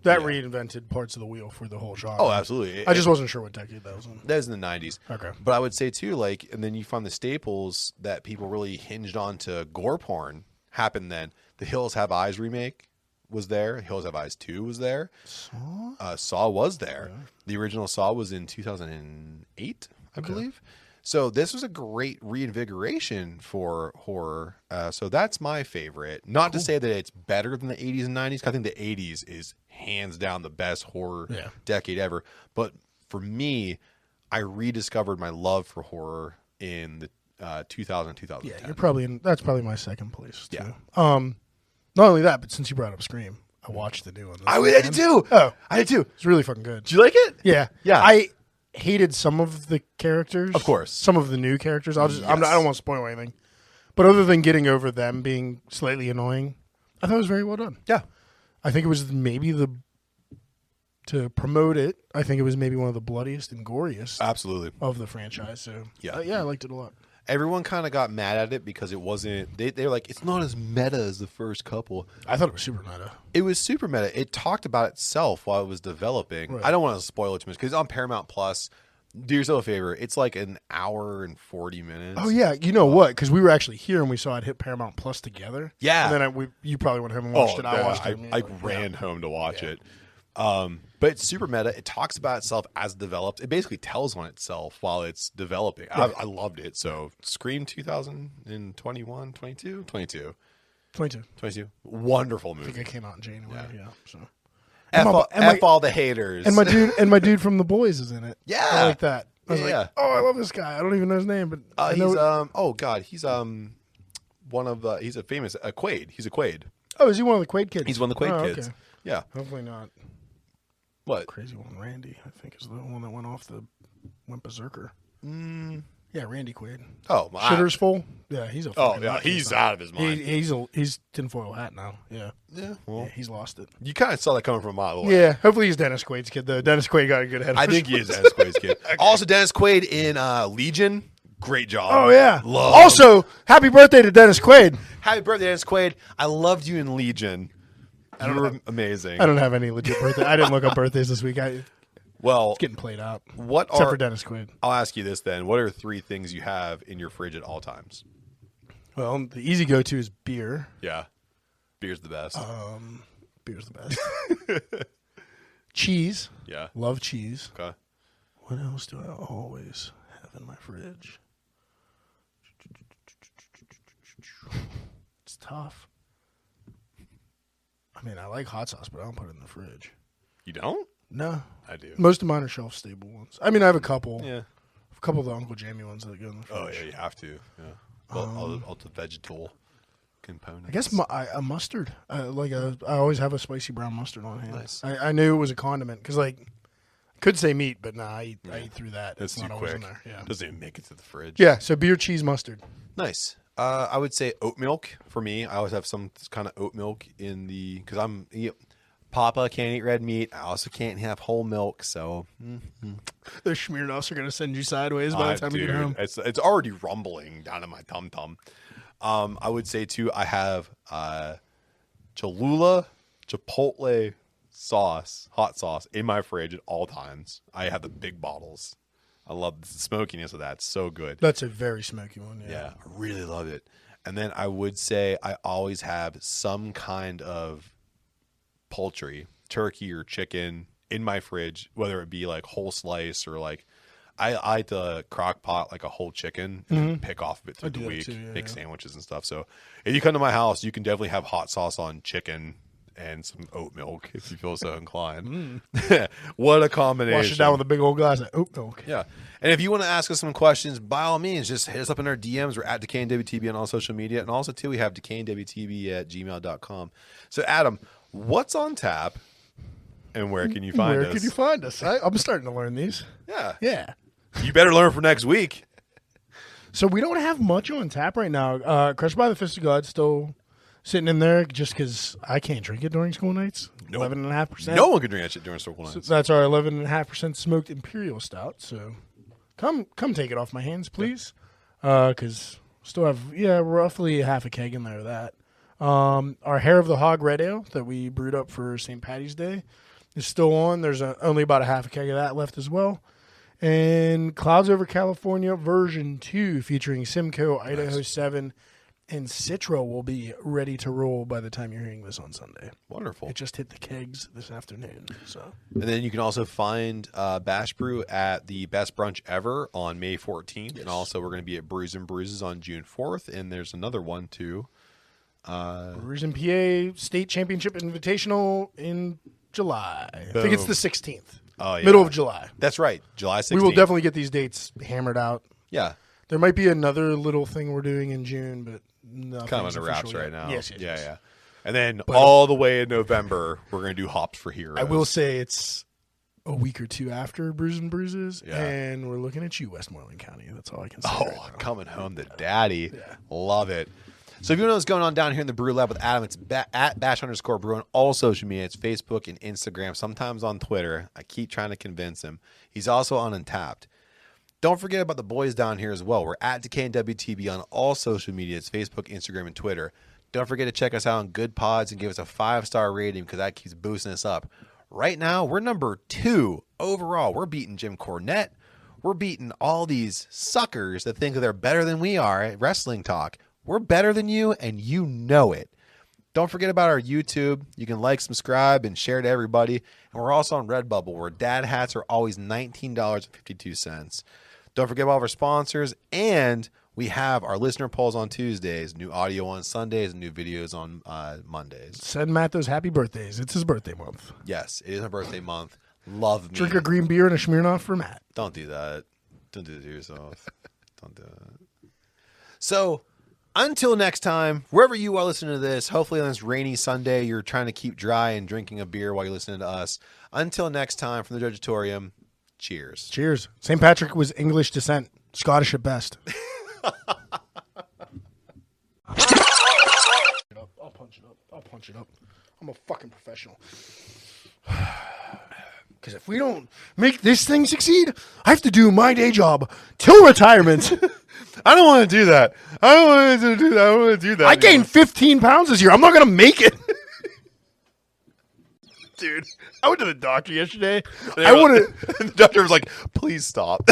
Speaker 1: That reinvented parts of the wheel for the whole genre.
Speaker 2: Oh, absolutely.
Speaker 1: I just wasn't sure what decade that was in.
Speaker 2: That was in the 90s.
Speaker 1: Okay.
Speaker 2: But I would say, too, like, and then you find the staples that people really hinged on to gore porn happened then. The Hills Have Eyes remake was there. Hills Have Eyes 2 was there. Saw was there. Yeah. The original Saw was in 2008, I believe. So this was a great reinvigoration for horror. So that's my favorite. Not to say that it's better than the 80s and 90s. I think the 80s is hands down the best horror decade ever. But for me, I rediscovered my love for horror in the 2000, 2010.
Speaker 1: Yeah, that's probably my second place too. Yeah. Not only that, but since you brought up Scream, I watched the new one.
Speaker 2: I did too.
Speaker 1: Oh,
Speaker 2: I did too.
Speaker 1: It's really fucking good.
Speaker 2: Did you like it?
Speaker 1: Yeah.
Speaker 2: Yeah.
Speaker 1: I hated some of the characters.
Speaker 2: Of course.
Speaker 1: Some of the new characters. I don't want to spoil anything. But other than getting over them being slightly annoying, I thought it was very well done.
Speaker 2: Yeah.
Speaker 1: I think it was maybe the to promote it. I think it was maybe one of the bloodiest and goriest
Speaker 2: absolutely
Speaker 1: of the franchise. So
Speaker 2: yeah,
Speaker 1: I liked it a lot.
Speaker 2: Everyone kind of got mad at it because it wasn't. They were like, it's not as meta as the first couple.
Speaker 1: I thought it was super meta.
Speaker 2: It was super meta. It talked about itself while it was developing. Right. I don't want to spoil it too much because it's on Paramount Plus. Do yourself a favor. It's like an hour and 40 minutes.
Speaker 1: Oh yeah, you know what? Because we were actually here and we saw it hit Paramount Plus together.
Speaker 2: Yeah,
Speaker 1: and then you probably went home and watched it. I watched it.
Speaker 2: I ran home to watch it. But it's super meta. It talks about itself as developed. It basically tells on itself while it's developing. Right. I loved it. So Scream 2021, 22. Wonderful movie.
Speaker 1: I think it came out in January. Yeah. So
Speaker 2: F all the haters.
Speaker 1: And my dude from The Boys is in it.
Speaker 2: Yeah,
Speaker 1: I like that. I was like, I love this guy. I don't even know his name, but
Speaker 2: he's one of the. He's a famous Quaid. He's a Quaid.
Speaker 1: Oh, is he one of the Quaid kids?
Speaker 2: He's one of the Quaid kids.
Speaker 1: Okay.
Speaker 2: Yeah.
Speaker 1: Hopefully not.
Speaker 2: What?
Speaker 1: Crazy one, Randy, I think, is the one that went berserker. Yeah, Randy Quaid.
Speaker 2: Oh, my.
Speaker 1: Shitter's full. Yeah, he's a.
Speaker 2: Oh, yeah, he's out of his mind.
Speaker 1: He's tinfoil hat now. Yeah.
Speaker 2: Yeah. Well,
Speaker 1: he's lost it.
Speaker 2: You kind of saw that coming from a mile away.
Speaker 1: Yeah. Hopefully he's Dennis Quaid's kid though. Dennis Quaid got a good head.
Speaker 2: I think he is Dennis Quaid's kid. Okay. Also, Dennis Quaid in Legion. Great job.
Speaker 1: Oh yeah.
Speaker 2: Love.
Speaker 1: Also, happy birthday to Dennis Quaid.
Speaker 2: Happy birthday, Dennis Quaid. I loved you in Legion. You were amazing.
Speaker 1: I don't have any legit birthday. I didn't look up birthdays this week. It's getting played out. Except for Dennis Quaid.
Speaker 2: I'll ask you this then. What are 3 things you have in your fridge at all times?
Speaker 1: Well, the easy go-to is beer.
Speaker 2: Yeah. Beer's the best.
Speaker 1: Beer's the best. Cheese.
Speaker 2: Yeah.
Speaker 1: Love cheese.
Speaker 2: Okay.
Speaker 1: What else do I always have in my fridge? It's tough. I mean, I like hot sauce, but I don't put it in the fridge.
Speaker 2: You don't?
Speaker 1: No.
Speaker 2: I do.
Speaker 1: Most of mine are shelf-stable ones. I mean, I have a couple.
Speaker 2: Yeah.
Speaker 1: A couple of the Uncle Jamie ones that go in the fridge.
Speaker 2: Oh, yeah, you have to. Yeah. Well, all the vegetable components.
Speaker 1: I guess a mustard. I always have a spicy brown mustard on hand.
Speaker 2: Nice.
Speaker 1: I knew it was a condiment because, I could say meat, but I eat through that.
Speaker 2: That's too quick.
Speaker 1: In there. Yeah.
Speaker 2: Doesn't even make it to the fridge.
Speaker 1: Yeah, so beer, cheese, mustard.
Speaker 2: Nice. I would say oat milk for me. I always have some kind of oat milk in the because Papa can't eat red meat. I also can't have whole milk, so
Speaker 1: the Smirnoffs are gonna send you sideways by the time you get home.
Speaker 2: It's already rumbling down in my tum tum. I would say too. I have Cholula Chipotle sauce, hot sauce in my fridge at all times. I have the big bottles. I love the smokiness of that. It's so good.
Speaker 1: That's a very smoky one.
Speaker 2: Yeah, I really love it. And then I would say I always have some kind of poultry, turkey or chicken in my fridge, whether it be like whole slice or like I like the crock pot, like a whole chicken, and then pick off of it through the week, make sandwiches and stuff. So if you come to my house, you can definitely have hot sauce on chicken and some oat milk if you feel so inclined. What a combination.
Speaker 1: Wash it down with a big old glass of oat milk.
Speaker 2: Yeah. And if you want to ask us some questions, by all means, just hit us up in our DMs. We're at DWTB on all social media. And also, too, we have DecayingWTB@gmail.com. So, Adam, what's on tap and where can you find us?
Speaker 1: Where can you find us? I'm starting to learn these.
Speaker 2: Yeah.
Speaker 1: Yeah.
Speaker 2: You better learn for next week.
Speaker 1: So, we don't have much on tap right now. Crushed by the Fist of God still sitting in there just because I can't drink it during school nights. 11.5%.
Speaker 2: No one can drink that shit during school nights.
Speaker 1: So that's our 11.5% smoked Imperial Stout. So come take it off my hands, please. Because still have, roughly half a keg in there of that. Our Hair of the Hog Red Ale that we brewed up for St. Patty's Day is still on. There's only about a half a keg of that left as well. And Clouds Over California version 2 featuring Simcoe, Idaho 7, and Citro will be ready to roll by the time you're hearing this on Sunday.
Speaker 2: Wonderful.
Speaker 1: It just hit the kegs this afternoon. So,
Speaker 2: and then you can also find Bash Brew at the Best Brunch Ever on May 14th. Yes. And also we're going to be at Brews and Bruises on June 4th. And there's another one too.
Speaker 1: Brewers and PA State Championship Invitational in July. Boom. I think it's the 16th.
Speaker 2: Oh, yeah.
Speaker 1: Middle of July.
Speaker 2: That's right. July 16th.
Speaker 1: We will definitely get these dates hammered out.
Speaker 2: Yeah.
Speaker 1: There might be another little thing we're doing in June, but
Speaker 2: kind of under wraps right now.
Speaker 1: Yes.
Speaker 2: Yeah. And then all the way in November, we're going to do Hops for Heroes.
Speaker 1: I will say it's a week or two after Brews and Bruises, and we're looking at you, Westmoreland County. That's all I can say.
Speaker 2: Oh, right, coming home to daddy. Yeah. Love it. So if you know what's going on down here in the Brew Lab with Adam, it's at @bash_brew on all social media. It's Facebook and Instagram, sometimes on Twitter. I keep trying to convince him. He's also on Untapped. Don't forget about the boys down here as well. We're at Decay and WTB on all social media. It's Facebook, Instagram, and Twitter. Don't forget to check us out on Good Pods and give us a 5-star rating because that keeps boosting us up. Right now, we're number 2 overall. We're beating Jim Cornette. We're beating all these suckers that think that they're better than we are at Wrestling Talk. We're better than you, and you know it. Don't forget about our YouTube. You can like, subscribe, and share to everybody. And we're also on Redbubble, where dad hats are always $19.52. Don't forget about our sponsors, and we have our listener polls on Tuesdays, new audio on Sundays, and new videos on Mondays.
Speaker 1: Send Matt those happy birthdays. It's his birthday month.
Speaker 2: Yes, it is my birthday month. Love me.
Speaker 1: Drink a green beer and a Smirnoff for Matt.
Speaker 2: Don't do that. Don't do that to yourself. Don't do that. So, until next time, wherever you are listening to this, hopefully on this rainy Sunday, you're trying to keep dry and drinking a beer while you're listening to us. Until next time, from the Jojitorium, cheers.
Speaker 1: Cheers. St. Patrick was English descent, Scottish at best. I'll punch it up. I'm a fucking professional. Because if we don't make this thing succeed, I have to do my day job till retirement.
Speaker 2: I don't want to do that. I don't want to do that. I don't want to do that.
Speaker 1: I gained 15 pounds this year. I'm not going to make it. Dude, I went to the doctor yesterday.
Speaker 2: The doctor was like, please stop.